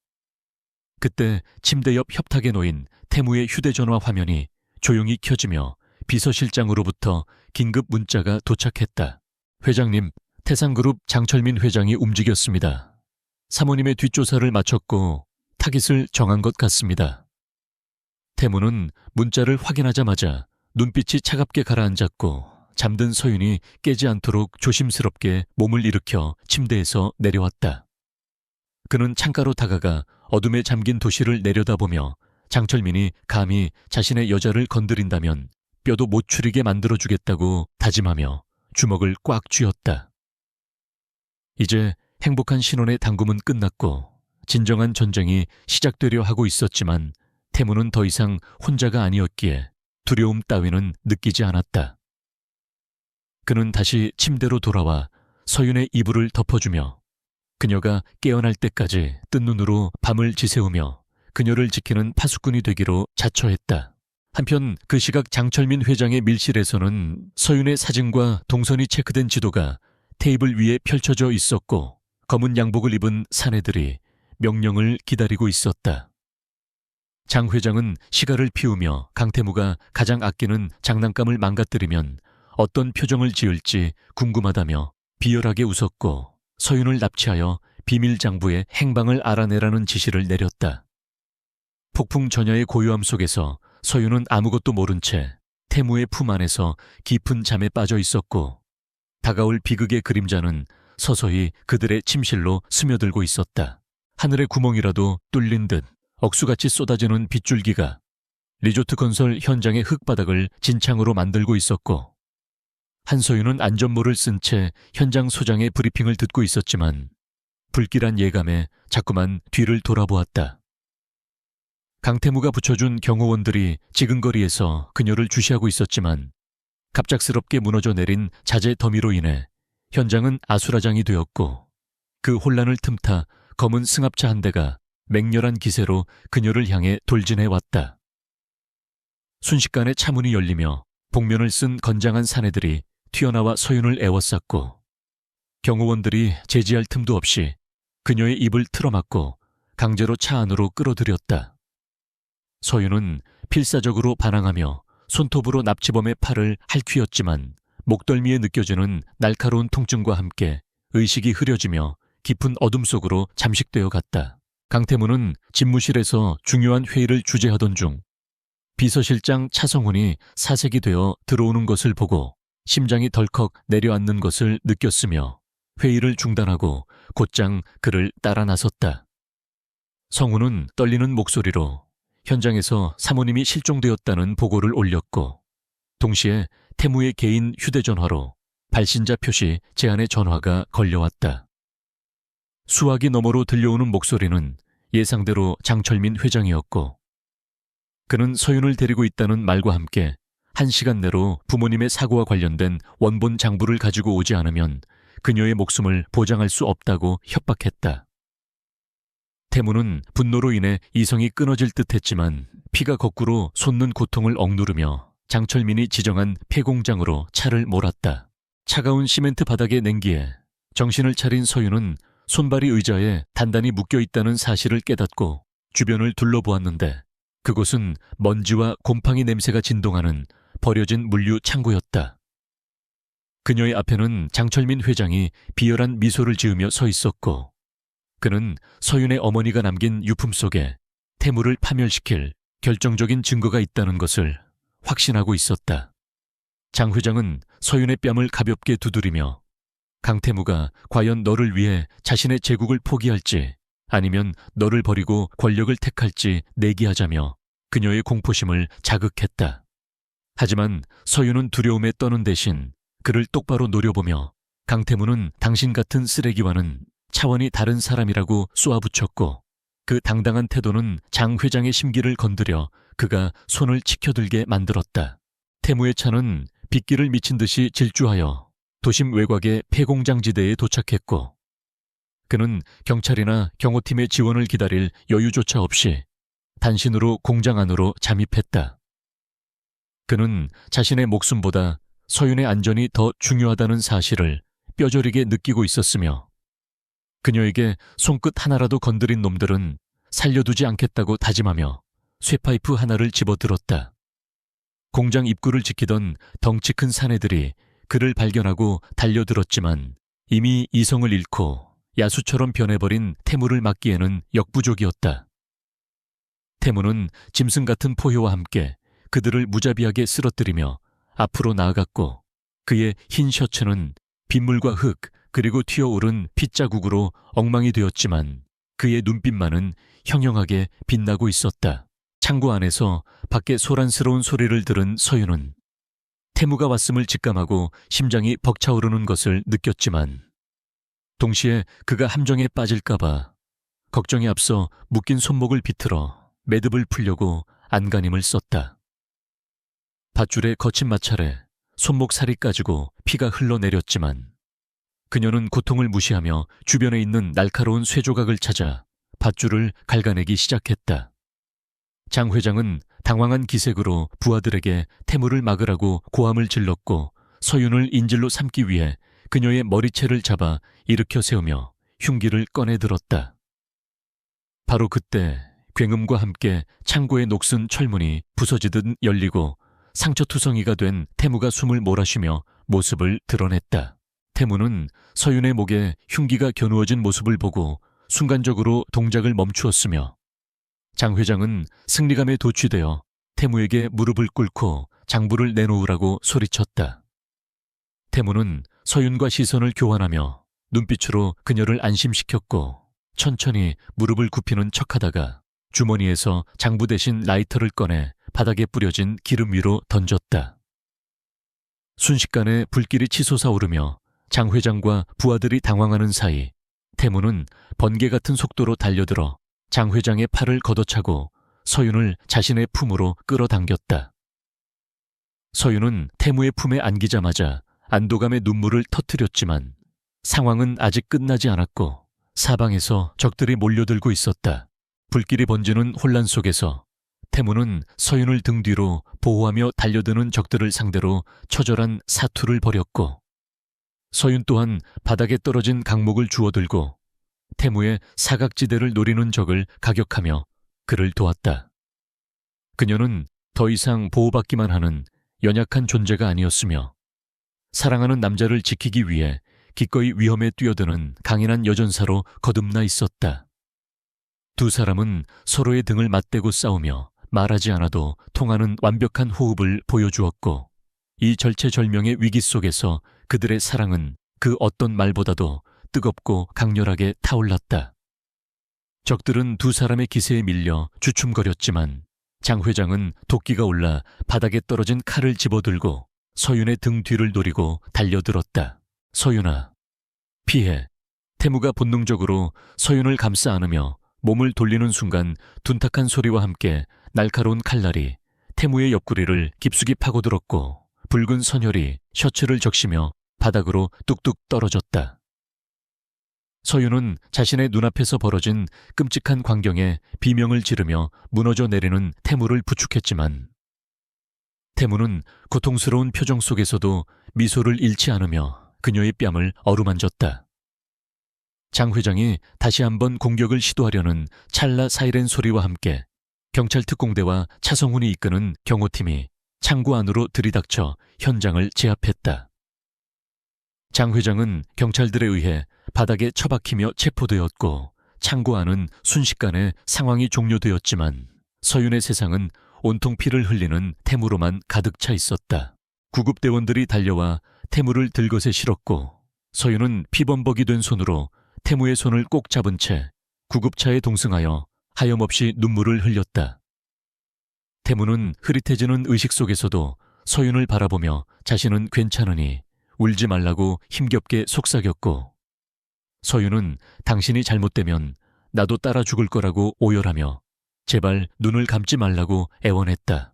S1: 그때 침대 옆 협탁에 놓인 태무의 휴대전화 화면이 조용히 켜지며 비서실장으로부터 긴급 문자가 도착했다. 회장님, 태상그룹 장철민 회장이 움직였습니다. 사모님의 뒷조사를 마쳤고 타깃을 정한 것 같습니다. 태무는 문자를 확인하자마자 눈빛이 차갑게 가라앉았고, 잠든 서윤이 깨지 않도록 조심스럽게 몸을 일으켜 침대에서 내려왔다. 그는 창가로 다가가 어둠에 잠긴 도시를 내려다보며 장철민이 감히 자신의 여자를 건드린다면 뼈도 못 추리게 만들어주겠다고 다짐하며 주먹을 꽉 쥐었다. 이제 행복한 신혼의 당금은 끝났고 진정한 전쟁이 시작되려 하고 있었지만, 태무는 더 이상 혼자가 아니었기에 두려움 따위는 느끼지 않았다. 그는 다시 침대로 돌아와 서윤의 이불을 덮어주며 그녀가 깨어날 때까지 뜬 눈으로 밤을 지새우며 그녀를 지키는 파수꾼이 되기로 자처했다. 한편 그 시각 장철민 회장의 밀실에서는 서윤의 사진과 동선이 체크된 지도가 테이블 위에 펼쳐져 있었고, 검은 양복을 입은 사내들이 명령을 기다리고 있었다. 장 회장은 시가를 피우며 강태무가 가장 아끼는 장난감을 망가뜨리면 어떤 표정을 지을지 궁금하다며 비열하게 웃었고, 서윤을 납치하여 비밀 장부의 행방을 알아내라는 지시를 내렸다. 폭풍 전야의 고요함 속에서 서윤은 아무것도 모른 채 태무의 품 안에서 깊은 잠에 빠져 있었고 다가올 비극의 그림자는 서서히 그들의 침실로 스며들고 있었다. 하늘의 구멍이라도 뚫린 듯 억수같이 쏟아지는 빗줄기가 리조트 건설 현장의 흙바닥을 진창으로 만들고 있었고 한서윤은 안전모를 쓴 채 현장 소장의 브리핑을 듣고 있었지만 불길한 예감에 자꾸만 뒤를 돌아보았다. 강태무가 붙여준 경호원들이 지근거리에서 그녀를 주시하고 있었지만 갑작스럽게 무너져 내린 자재 더미로 인해 현장은 아수라장이 되었고 그 혼란을 틈타 검은 승합차 한 대가 맹렬한 기세로 그녀를 향해 돌진해 왔다. 순식간에 차문이 열리며 복면을 쓴 건장한 사내들이 튀어나와 서윤을 에워쌌고 경호원들이 제지할 틈도 없이 그녀의 입을 틀어막고 강제로 차 안으로 끌어들였다. 서윤은 필사적으로 반항하며 손톱으로 납치범의 팔을 할퀴었지만 목덜미에 느껴지는 날카로운 통증과 함께 의식이 흐려지며 깊은 어둠 속으로 잠식되어 갔다. 강태무는 집무실에서 중요한 회의를 주재하던 중 비서실장 차성훈이 사색이 되어 들어오는 것을 보고 심장이 덜컥 내려앉는 것을 느꼈으며 회의를 중단하고 곧장 그를 따라 나섰다. 성훈은 떨리는 목소리로 현장에서 사모님이 실종되었다는 보고를 올렸고 동시에 태무의 개인 휴대전화로 발신자 표시 제안의 전화가 걸려왔다. 수화기 너머로 들려오는 목소리는 예상대로 장철민 회장이었고 그는 서윤을 데리고 있다는 말과 함께 1시간 내로 부모님의 사고와 관련된 원본 장부를 가지고 오지 않으면 그녀의 목숨을 보장할 수 없다고 협박했다. 태무는 분노로 인해 이성이 끊어질 듯 했지만 피가 거꾸로 솟는 고통을 억누르며 장철민이 지정한 폐공장으로 차를 몰았다. 차가운 시멘트 바닥의 냉기에 정신을 차린 서윤은 손발이 의자에 단단히 묶여있다는 사실을 깨닫고 주변을 둘러보았는데 그곳은 먼지와 곰팡이 냄새가 진동하는 버려진 물류 창고였다. 그녀의 앞에는 장철민 회장이 비열한 미소를 지으며 서 있었고 그는 서윤의 어머니가 남긴 유품 속에 태무를 파멸시킬 결정적인 증거가 있다는 것을 확신하고 있었다. 장 회장은 서윤의 뺨을 가볍게 두드리며 강태무가 과연 너를 위해 자신의 제국을 포기할지 아니면 너를 버리고 권력을 택할지 내기하자며 그녀의 공포심을 자극했다. 하지만 서윤은 두려움에 떠는 대신 그를 똑바로 노려보며 강태무는 당신 같은 쓰레기와는 차원이 다른 사람이라고 쏘아붙였고 그 당당한 태도는 장 회장의 심기를 건드려 그가 손을 치켜들게 만들었다. 태무의 차는 빗길을 미친 듯이 질주하여 도심 외곽의 폐공장지대에 도착했고 그는 경찰이나 경호팀의 지원을 기다릴 여유조차 없이 단신으로 공장 안으로 잠입했다. 그는 자신의 목숨보다 서윤의 안전이 더 중요하다는 사실을 뼈저리게 느끼고 있었으며 그녀에게 손끝 하나라도 건드린 놈들은 살려두지 않겠다고 다짐하며 쇠파이프 하나를 집어들었다. 공장 입구를 지키던 덩치 큰 사내들이 그를 발견하고 달려들었지만 이미 이성을 잃고 야수처럼 변해버린 태무를 막기에는 역부족이었다. 태무는 짐승 같은 포효와 함께 그들을 무자비하게 쓰러뜨리며 앞으로 나아갔고 그의 흰 셔츠는 빗물과 흙 그리고 튀어오른 핏자국으로 엉망이 되었지만 그의 눈빛만은 형형하게 빛나고 있었다. 창고 안에서 밖에 소란스러운 소리를 들은 서윤은 태무가 왔음을 직감하고 심장이 벅차오르는 것을 느꼈지만 동시에 그가 함정에 빠질까봐 걱정에 앞서 묶인 손목을 비틀어 매듭을 풀려고 안간힘을 썼다. 밧줄의 거친 마찰에 손목 살이 까지고 피가 흘러내렸지만 그녀는 고통을 무시하며 주변에 있는 날카로운 쇠조각을 찾아 밧줄을 갈가내기 시작했다. 장 회장은 당황한 기색으로 부하들에게 태무를 막으라고 고함을 질렀고 서윤을 인질로 삼기 위해 그녀의 머리채를 잡아 일으켜 세우며 흉기를 꺼내 들었다. 바로 그때 굉음과 함께 창고의 녹슨 철문이 부서지듯 열리고 상처투성이가 된 태무가 숨을 몰아쉬며 모습을 드러냈다. 태무는 서윤의 목에 흉기가 겨누어진 모습을 보고 순간적으로 동작을 멈추었으며 장 회장은 승리감에 도취되어 태무에게 무릎을 꿇고 장부를 내놓으라고 소리쳤다. 태무는 서윤과 시선을 교환하며 눈빛으로 그녀를 안심시켰고 천천히 무릎을 굽히는 척하다가 주머니에서 장부 대신 라이터를 꺼내 바닥에 뿌려진 기름 위로 던졌다. 순식간에 불길이 치솟아 오르며 장 회장과 부하들이 당황하는 사이 태무는 번개 같은 속도로 달려들어 장 회장의 팔을 걷어차고 서윤을 자신의 품으로 끌어당겼다. 서윤은 태무의 품에 안기자마자 안도감의 눈물을 터뜨렸지만 상황은 아직 끝나지 않았고 사방에서 적들이 몰려들고 있었다. 불길이 번지는 혼란 속에서 태무는 서윤을 등 뒤로 보호하며 달려드는 적들을 상대로 처절한 사투를 벌였고 서윤 또한 바닥에 떨어진 강목을 주워들고 태무의 사각지대를 노리는 적을 가격하며 그를 도왔다. 그녀는 더 이상 보호받기만 하는 연약한 존재가 아니었으며 사랑하는 남자를 지키기 위해 기꺼이 위험에 뛰어드는 강인한 여전사로 거듭나 있었다. 두 사람은 서로의 등을 맞대고 싸우며 말하지 않아도 통하는 완벽한 호흡을 보여주었고 이 절체절명의 위기 속에서 그들의 사랑은 그 어떤 말보다도 뜨겁고 강렬하게 타올랐다. 적들은 두 사람의 기세에 밀려 주춤거렸지만 장 회장은 도끼가 올라 바닥에 떨어진 칼을 집어들고 서윤의 등 뒤를 노리고 달려들었다. 서윤아, 피해. 태무가 본능적으로 서윤을 감싸 안으며 몸을 돌리는 순간 둔탁한 소리와 함께 날카로운 칼날이 태무의 옆구리를 깊숙이 파고들었고 붉은 선혈이 셔츠를 적시며 바닥으로 뚝뚝 떨어졌다. 서윤은 자신의 눈앞에서 벌어진 끔찍한 광경에 비명을 지르며 무너져 내리는 태무를 부축했지만 태무는 고통스러운 표정 속에서도 미소를 잃지 않으며 그녀의 뺨을 어루만졌다. 장 회장이 다시 한번 공격을 시도하려는 찰나 사이렌 소리와 함께 경찰 특공대와 차성훈이 이끄는 경호팀이 창고 안으로 들이닥쳐 현장을 제압했다. 장 회장은 경찰들에 의해 바닥에 처박히며 체포되었고 창고 안은 순식간에 상황이 종료되었지만 서윤의 세상은 온통 피를 흘리는 태무로만 가득 차 있었다. 구급대원들이 달려와 태무를 들것에 실었고 서윤은 피범벅이 된 손으로 태무의 손을 꼭 잡은 채 구급차에 동승하여 하염없이 눈물을 흘렸다. 태무는 흐릿해지는 의식 속에서도 서윤을 바라보며 자신은 괜찮으니 울지 말라고 힘겹게 속삭였고 서윤은 당신이 잘못되면 나도 따라 죽을 거라고 오열하며 제발 눈을 감지 말라고 애원했다.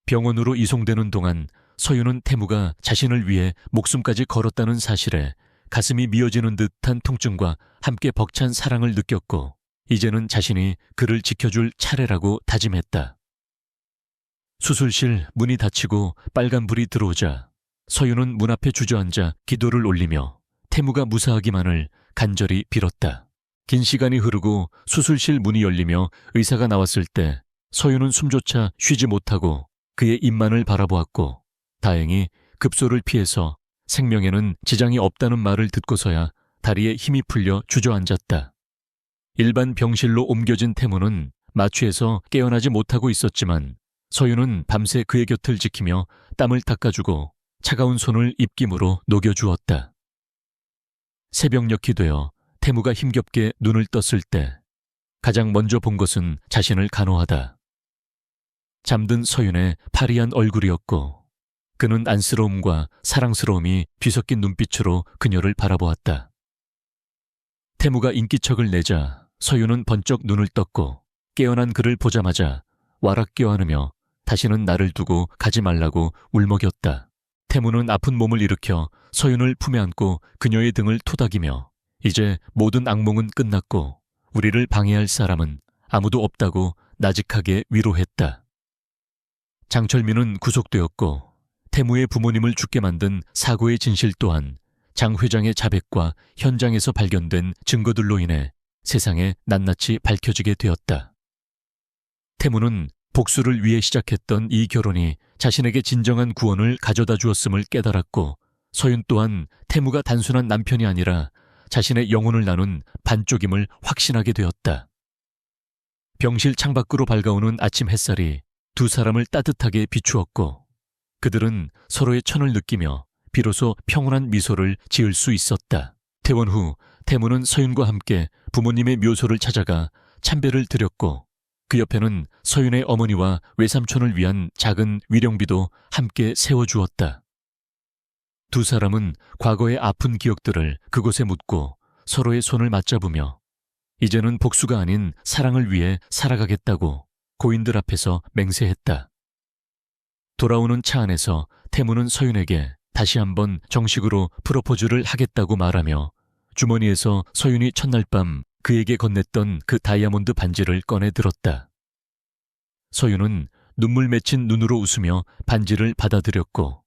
S1: 병원으로 이송되는 동안 서윤은 태무가 자신을 위해 목숨까지 걸었다는 사실에 가슴이 미어지는 듯한 통증과 함께 벅찬 사랑을 느꼈고 이제는 자신이 그를 지켜줄 차례라고 다짐했다. 수술실 문이 닫히고 빨간불이 들어오자 서윤은 문 앞에 주저앉아 기도를 올리며 태무가 무사하기만을 간절히 빌었다. 긴 시간이 흐르고 수술실 문이 열리며 의사가 나왔을 때 서윤은 숨조차 쉬지 못하고 그의 입만을 바라보았고 다행히 급소를 피해서 생명에는 지장이 없다는 말을 듣고서야 다리에 힘이 풀려 주저앉았다. 일반 병실로 옮겨진 태무는 마취에서 깨어나지 못하고 있었지만 서윤은 밤새 그의 곁을 지키며 땀을 닦아주고 차가운 손을 입김으로 녹여주었다. 새벽녘이 되어 태무가 힘겹게 눈을 떴을 때 가장 먼저 본 것은 자신을 간호하다. 잠든 서윤의 파리한 얼굴이었고 그는 안쓰러움과 사랑스러움이 뒤섞인 눈빛으로 그녀를 바라보았다. 태무가 인기척을 내자 서윤은 번쩍 눈을 떴고 깨어난 그를 보자마자 와락 껴안으며 다시는 나를 두고 가지 말라고 울먹였다. 태무는 아픈 몸을 일으켜 서윤을 품에 안고 그녀의 등을 토닥이며 이제 모든 악몽은 끝났고 우리를 방해할 사람은 아무도 없다고 나직하게 위로했다. 장철민은 구속되었고 태무의 부모님을 죽게 만든 사고의 진실 또한 장 회장의 자백과 현장에서 발견된 증거들로 인해 세상에 낱낱이 밝혀지게 되었다. 태무는 복수를 위해 시작했던 이 결혼이 자신에게 진정한 구원을 가져다 주었음을 깨달았고 서윤 또한 태무가 단순한 남편이 아니라 자신의 영혼을 나눈 반쪽임을 확신하게 되었다. 병실 창밖으로 밝아오는 아침 햇살이 두 사람을 따뜻하게 비추었고 그들은 서로의 천을 느끼며 비로소 평온한 미소를 지을 수 있었다. 퇴원 후 태무는 서윤과 함께 부모님의 묘소를 찾아가 참배를 드렸고 그 옆에는 서윤의 어머니와 외삼촌을 위한 작은 위령비도 함께 세워주었다. 두 사람은 과거의 아픈 기억들을 그곳에 묻고 서로의 손을 맞잡으며 이제는 복수가 아닌 사랑을 위해 살아가겠다고 고인들 앞에서 맹세했다. 돌아오는 차 안에서 태무는 서윤에게 다시 한번 정식으로 프로포즈를 하겠다고 말하며 주머니에서 서윤이 첫날 밤 그에게 건넸던 그 다이아몬드 반지를 꺼내 들었다. 서윤은 눈물 맺힌 눈으로 웃으며 반지를 받아들였고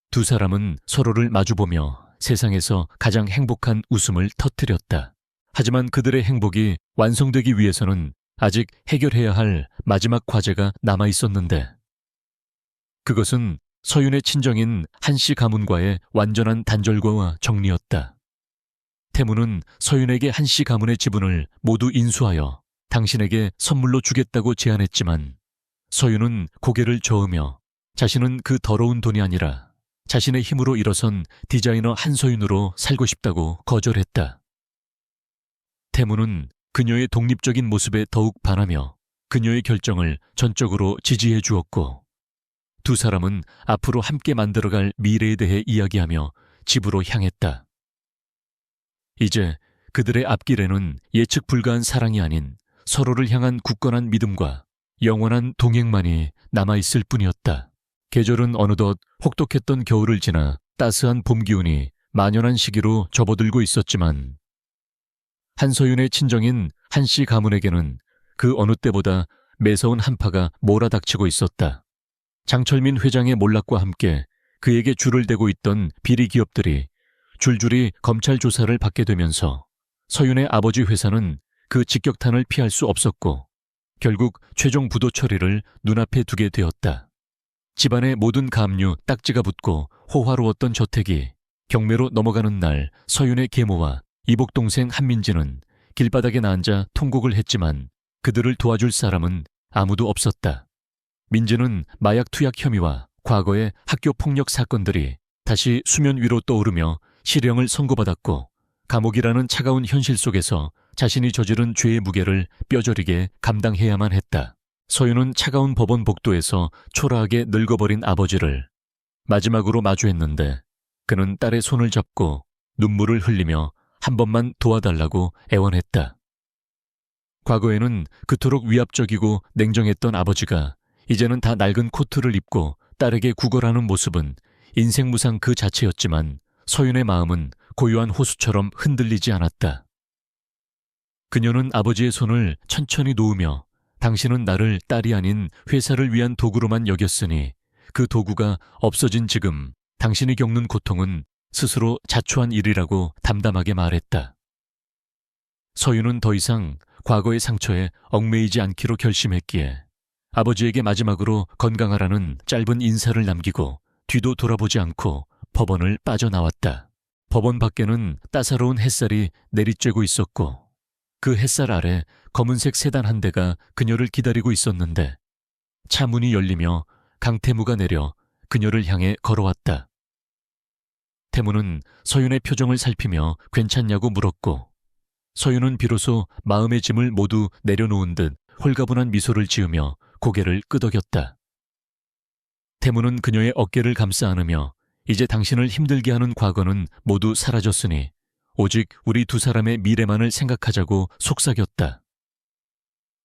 S1: 두 사람은 서로를 마주보며 세상에서 가장 행복한 웃음을 터뜨렸다. 하지만 그들의 행복이 완성되기 위해서는 아직 해결해야 할 마지막 과제가 남아 있었는데 그것은 서윤의 친정인 한씨 가문과의 완전한 단절과 정리였다. 태무는 서윤에게 한씨 가문의 지분을 모두 인수하여 당신에게 선물로 주겠다고 제안했지만 서윤은 고개를 저으며 자신은 그 더러운 돈이 아니라 자신의 힘으로 일어선 디자이너 한서윤으로 살고 싶다고 거절했다. 태무는 그녀의 독립적인 모습에 더욱 반하며 그녀의 결정을 전적으로 지지해 주었고 두 사람은 앞으로 함께 만들어갈 미래에 대해 이야기하며 집으로 향했다. 이제 그들의 앞길에는 예측 불가한 사랑이 아닌 서로를 향한 굳건한 믿음과 영원한 동행만이 남아있을 뿐이었다. 계절은 어느덧 혹독했던 겨울을 지나 따스한 봄 기운이 만연한 시기로 접어들고 있었지만 한서윤의 친정인 한씨 가문에게는 그 어느 때보다 매서운 한파가 몰아닥치고 있었다. 장철민 회장의 몰락과 함께 그에게 줄을 대고 있던 비리 기업들이 줄줄이 검찰 조사를 받게 되면서 서윤의 아버지 회사는 그 직격탄을 피할 수 없었고 결국 최종 부도 처리를 눈앞에 두게 되었다. 집안의 모든 가압류 딱지가 붙고 호화로웠던 저택이 경매로 넘어가는 날 서윤의 계모와 이복 동생 한민지는 길바닥에 앉아 통곡을 했지만 그들을 도와줄 사람은 아무도 없었다. 민지는 마약 투약 혐의와 과거의 학교 폭력 사건들이 다시 수면 위로 떠오르며 실형을 선고받았고 감옥이라는 차가운 현실 속에서 자신이 저지른 죄의 무게를 뼈저리게 감당해야만 했다. 서윤은 차가운 법원 복도에서 초라하게 늙어버린 아버지를 마지막으로 마주했는데 그는 딸의 손을 잡고 눈물을 흘리며 한 번만 도와달라고 애원했다. 과거에는 그토록 위압적이고 냉정했던 아버지가 이제는 다 낡은 코트를 입고 딸에게 구걸하는 모습은 인생무상 그 자체였지만 서윤의 마음은 고요한 호수처럼 흔들리지 않았다. 그녀는 아버지의 손을 천천히 놓으며 당신은 나를 딸이 아닌 회사를 위한 도구로만 여겼으니 그 도구가 없어진 지금 당신이 겪는 고통은 스스로 자초한 일이라고 담담하게 말했다. 서윤은 더 이상 과거의 상처에 얽매이지 않기로 결심했기에 아버지에게 마지막으로 건강하라는 짧은 인사를 남기고 뒤도 돌아보지 않고 법원을 빠져나왔다. 법원 밖에는 따사로운 햇살이 내리쬐고 있었고 그 햇살 아래 검은색 세단 한 대가 그녀를 기다리고 있었는데 차 문이 열리며 강태무가 내려 그녀를 향해 걸어왔다. 태무는 서윤의 표정을 살피며 괜찮냐고 물었고 서윤은 비로소 마음의 짐을 모두 내려놓은 듯 홀가분한 미소를 지으며 고개를 끄덕였다. 태무는 그녀의 어깨를 감싸 안으며 이제 당신을 힘들게 하는 과거는 모두 사라졌으니 오직 우리 두 사람의 미래만을 생각하자고 속삭였다.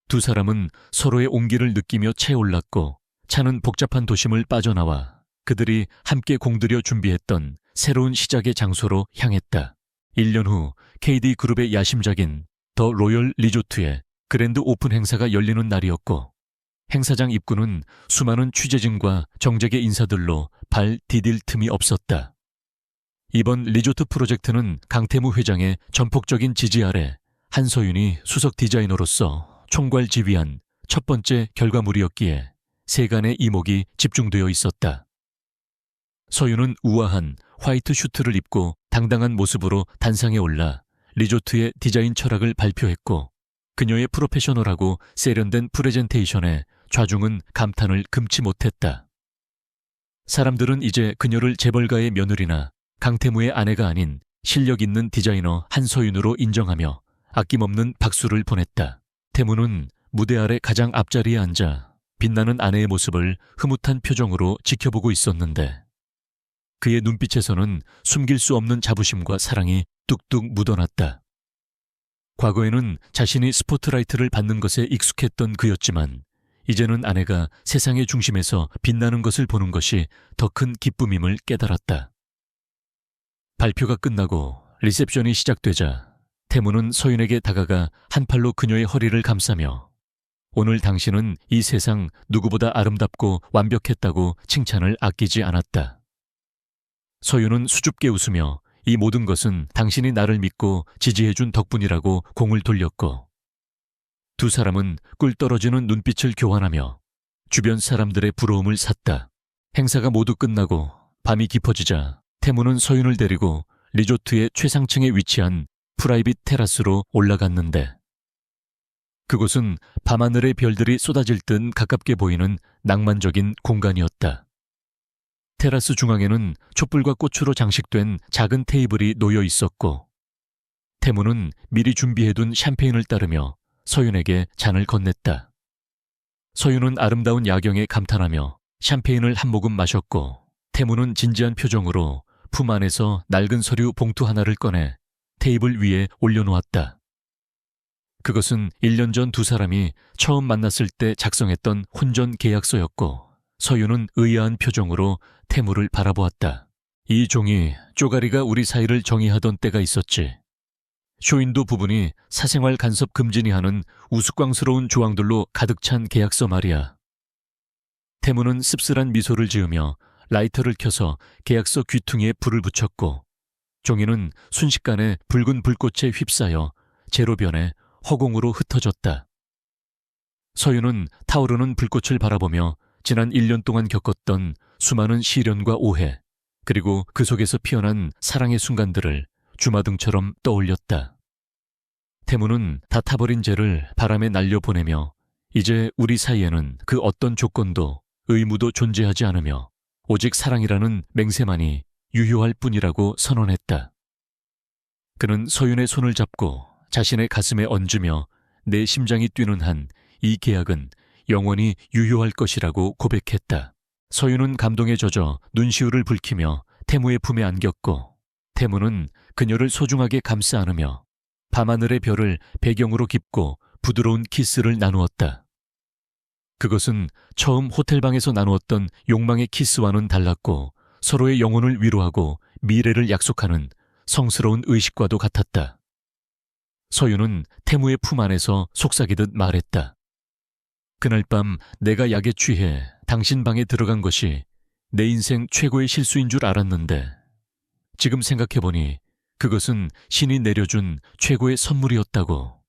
S1: 두 사람은 서로의 온기를 느끼며 채올랐고 차는 복잡한 도심을 빠져나와 그들이 함께 공들여 준비했던 새로운 시작의 장소로 향했다. 1년 후 KD그룹의 야심작인 더 로열 리조트의 그랜드 오픈 행사가 열리는 날이었고 행사장 입구는 수많은 취재진과 정재계 인사들로 발 디딜 틈이 없었다. 이번 리조트 프로젝트는 강태무 회장의 전폭적인 지지 아래 한서윤이 수석 디자이너로서 총괄지휘한 첫 번째 결과물이었기에 세간의 이목이 집중되어 있었다. 서윤은 우아한 화이트 슈트를 입고 당당한 모습으로 단상에 올라 리조트의 디자인 철학을 발표했고 그녀의 프로페셔널하고 세련된 프레젠테이션에 좌중은 감탄을 금치 못했다. 사람들은 이제 그녀를 재벌가의 며느리나 강태무의 아내가 아닌 실력 있는 디자이너 한서윤으로 인정하며 아낌없는 박수를 보냈다. 태무는 무대 아래 가장 앞자리에 앉아 빛나는 아내의 모습을 흐뭇한 표정으로 지켜보고 있었는데 그의 눈빛에서는 숨길 수 없는 자부심과 사랑이 뚝뚝 묻어났다. 과거에는 자신이 스포트라이트를 받는 것에 익숙했던 그였지만 이제는 아내가 세상의 중심에서 빛나는 것을 보는 것이 더 큰 기쁨임을 깨달았다. 발표가 끝나고 리셉션이 시작되자 태무는 서윤에게 다가가 한 팔로 그녀의 허리를 감싸며 오늘 당신은 이 세상 누구보다 아름답고 완벽했다고 칭찬을 아끼지 않았다. 서윤은 수줍게 웃으며 이 모든 것은 당신이 나를 믿고 지지해준 덕분이라고 공을 돌렸고 두 사람은 꿀 떨어지는 눈빛을 교환하며 주변 사람들의 부러움을 샀다. 행사가 모두 끝나고 밤이 깊어지자 태무는 서윤을 데리고 리조트의 최상층에 위치한 프라이빗 테라스로 올라갔는데 그곳은 밤하늘의 별들이 쏟아질 듯 가깝게 보이는 낭만적인 공간이었다. 테라스 중앙에는 촛불과 꽃으로 장식된 작은 테이블이 놓여 있었고 태무는 미리 준비해둔 샴페인을 따르며 서윤에게 잔을 건넸다. 서윤은 아름다운 야경에 감탄하며 샴페인을 한 모금 마셨고 태무는 진지한 표정으로 품 안에서 낡은 서류 봉투 하나를 꺼내 테이블 위에 올려놓았다. 그것은 1년 전 두 사람이 처음 만났을 때 작성했던 혼전 계약서였고 서윤은 의아한 표정으로 태무를 바라보았다. 이 종이 쪼가리가 우리 사이를 정의하던 때가 있었지. 쇼인도 부분이 사생활 간섭 금지니 하는 우스꽝스러운 조항들로 가득 찬 계약서 말이야. 태무는 씁쓸한 미소를 지으며 라이터를 켜서 계약서 귀퉁이에 불을 붙였고 종이는 순식간에 붉은 불꽃에 휩싸여 제로변에 허공으로 흩어졌다. 서윤은 타오르는 불꽃을 바라보며 지난 1년 동안 겪었던 수많은 시련과 오해, 그리고 그 속에서 피어난 사랑의 순간들을 주마등처럼 떠올렸다. 태무는 다 타버린 죄를 바람에 날려보내며 이제 우리 사이에는 그 어떤 조건도 의무도 존재하지 않으며 오직 사랑이라는 맹세만이 유효할 뿐이라고 선언했다. 그는 서윤의 손을 잡고 자신의 가슴에 얹으며 내 심장이 뛰는 한 이 계약은 영원히 유효할 것이라고 고백했다. 서윤은 감동에 젖어 눈시울을 붉히며 태무의 품에 안겼고 태무는 그녀를 소중하게 감싸 안으며 밤하늘의 별을 배경으로 깊고 부드러운 키스를 나누었다. 그것은 처음 호텔방에서 나누었던 욕망의 키스와는 달랐고 서로의 영혼을 위로하고 미래를 약속하는 성스러운 의식과도 같았다. 서윤은 태무의 품 안에서 속삭이듯 말했다. 그날 밤 내가 약에 취해 당신 방에 들어간 것이 내 인생 최고의 실수인 줄 알았는데 지금 생각해보니 그것은 신이 내려준 최고의 선물이었다고.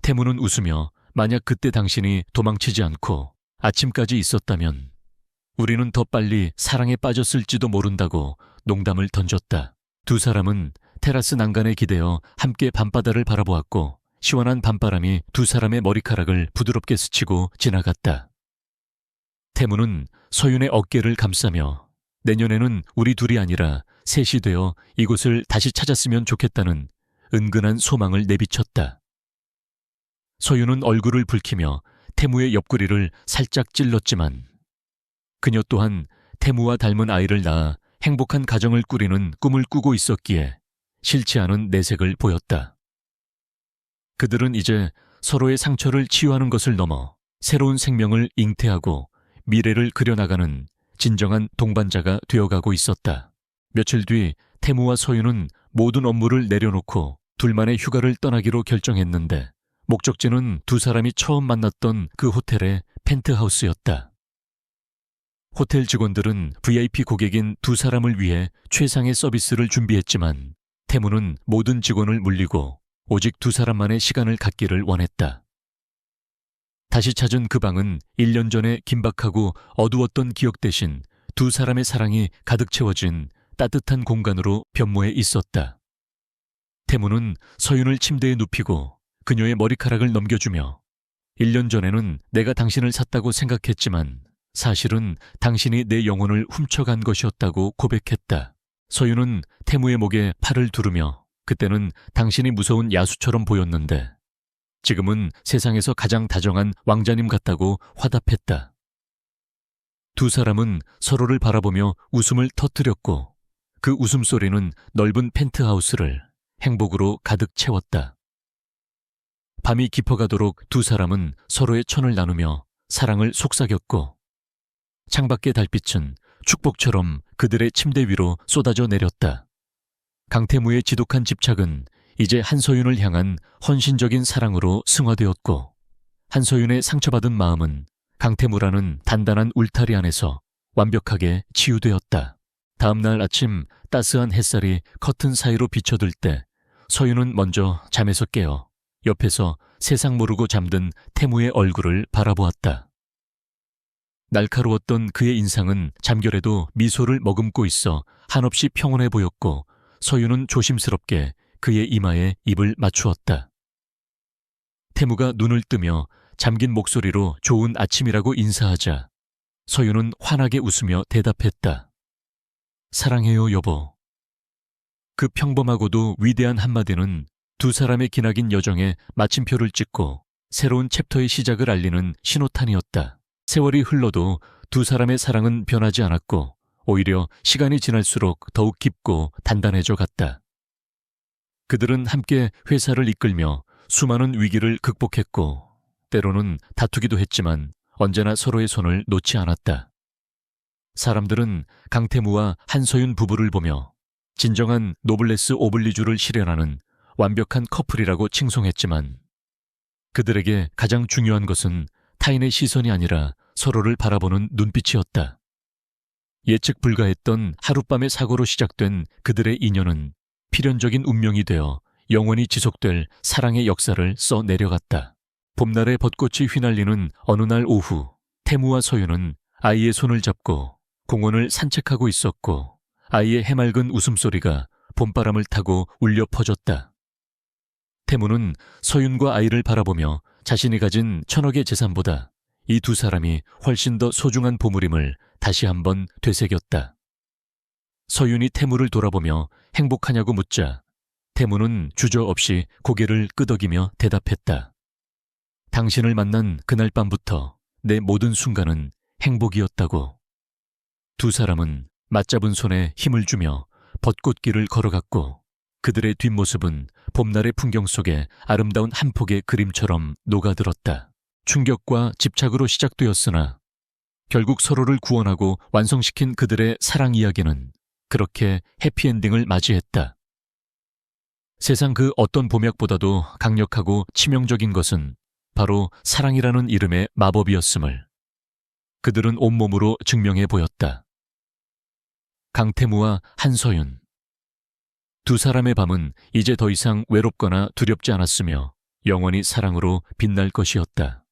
S1: 태무는 웃으며 만약 그때 당신이 도망치지 않고 아침까지 있었다면 우리는 더 빨리 사랑에 빠졌을지도 모른다고 농담을 던졌다. 두 사람은 테라스 난간에 기대어 함께 밤바다를 바라보았고 시원한 밤바람이 두 사람의 머리카락을 부드럽게 스치고 지나갔다. 태무는 서윤의 어깨를 감싸며 내년에는 우리 둘이 아니라 셋이 되어 이곳을 다시 찾았으면 좋겠다는 은근한 소망을 내비쳤다. 서윤은 얼굴을 붉히며 태무의 옆구리를 살짝 찔렀지만 그녀 또한 태무와 닮은 아이를 낳아 행복한 가정을 꾸리는 꿈을 꾸고 있었기에 싫지 않은 내색을 보였다. 그들은 이제 서로의 상처를 치유하는 것을 넘어 새로운 생명을 잉태하고 미래를 그려나가는 진정한 동반자가 되어가고 있었다. 며칠 뒤 태무와 서윤은 모든 업무를 내려놓고 둘만의 휴가를 떠나기로 결정했는데 목적지는 두 사람이 처음 만났던 그 호텔의 펜트하우스였다. 호텔 직원들은 VIP 고객인 두 사람을 위해 최상의 서비스를 준비했지만 태무는 모든 직원을 물리고 오직 두 사람만의 시간을 갖기를 원했다. 다시 찾은 그 방은 1년 전에 긴박하고 어두웠던 기억 대신 두 사람의 사랑이 가득 채워진 따뜻한 공간으로 변모해 있었다. 태무는 서윤을 침대에 눕히고 그녀의 머리카락을 넘겨주며 1년 전에는 내가 당신을 샀다고 생각했지만 사실은 당신이 내 영혼을 훔쳐간 것이었다고 고백했다. 서윤은 태무의 목에 팔을 두르며 그때는 당신이 무서운 야수처럼 보였는데 지금은 세상에서 가장 다정한 왕자님 같다고 화답했다. 두 사람은 서로를 바라보며 웃음을 터뜨렸고 그 웃음소리는 넓은 펜트하우스를 행복으로 가득 채웠다. 밤이 깊어가도록 두 사람은 서로의 천을 나누며 사랑을 속삭였고 창밖의 달빛은 축복처럼 그들의 침대 위로 쏟아져 내렸다. 강태무의 지독한 집착은 이제 한서윤을 향한 헌신적인 사랑으로 승화되었고 한서윤의 상처받은 마음은 강태무라는 단단한 울타리 안에서 완벽하게 치유되었다. 다음 날 아침 따스한 햇살이 커튼 사이로 비쳐들 때 서윤은 먼저 잠에서 깨어 옆에서 세상 모르고 잠든 태무의 얼굴을 바라보았다. 날카로웠던 그의 인상은 잠결에도 미소를 머금고 있어 한없이 평온해 보였고 서윤은 조심스럽게 그의 이마에 입을 맞추었다. 태무가 눈을 뜨며 잠긴 목소리로 좋은 아침이라고 인사하자 서윤은 환하게 웃으며 대답했다. 사랑해요, 여보. 그 평범하고도 위대한 한마디는 두 사람의 기나긴 여정에 마침표를 찍고 새로운 챕터의 시작을 알리는 신호탄이었다. 세월이 흘러도 두 사람의 사랑은 변하지 않았고 오히려 시간이 지날수록 더욱 깊고 단단해져 갔다. 그들은 함께 회사를 이끌며 수많은 위기를 극복했고 때로는 다투기도 했지만 언제나 서로의 손을 놓지 않았다. 사람들은 강태무와 한서윤 부부를 보며 진정한 노블레스 오블리주를 실현하는 완벽한 커플이라고 칭송했지만 그들에게 가장 중요한 것은 타인의 시선이 아니라 서로를 바라보는 눈빛이었다. 예측 불가했던 하룻밤의 사고로 시작된 그들의 인연은 필연적인 운명이 되어 영원히 지속될 사랑의 역사를 써 내려갔다. 봄날의 벚꽃이 휘날리는 어느 날 오후 태무와 서윤은 아이의 손을 잡고 공원을 산책하고 있었고 아이의 해맑은 웃음소리가 봄바람을 타고 울려 퍼졌다. 태무는 서윤과 아이를 바라보며 자신이 가진 1000억의 재산보다 이 두 사람이 훨씬 더 소중한 보물임을 다시 한번 되새겼다. 서윤이 태무를 돌아보며 행복하냐고 묻자 태무는 주저없이 고개를 끄덕이며 대답했다. 당신을 만난 그날 밤부터 내 모든 순간은 행복이었다고. 두 사람은 맞잡은 손에 힘을 주며 벚꽃길을 걸어갔고 그들의 뒷모습은 봄날의 풍경 속에 아름다운 한 폭의 그림처럼 녹아들었다. 충격과 집착으로 시작되었으나 결국 서로를 구원하고 완성시킨 그들의 사랑 이야기는 그렇게 해피엔딩을 맞이했다. 세상 그 어떤 보약보다도 강력하고 치명적인 것은 바로 사랑이라는 이름의 마법이었음을 그들은 온몸으로 증명해 보였다. 강태무와 한서윤. 두 사람의 밤은 이제 더 이상 외롭거나 두렵지 않았으며 영원히 사랑으로 빛날 것이었다.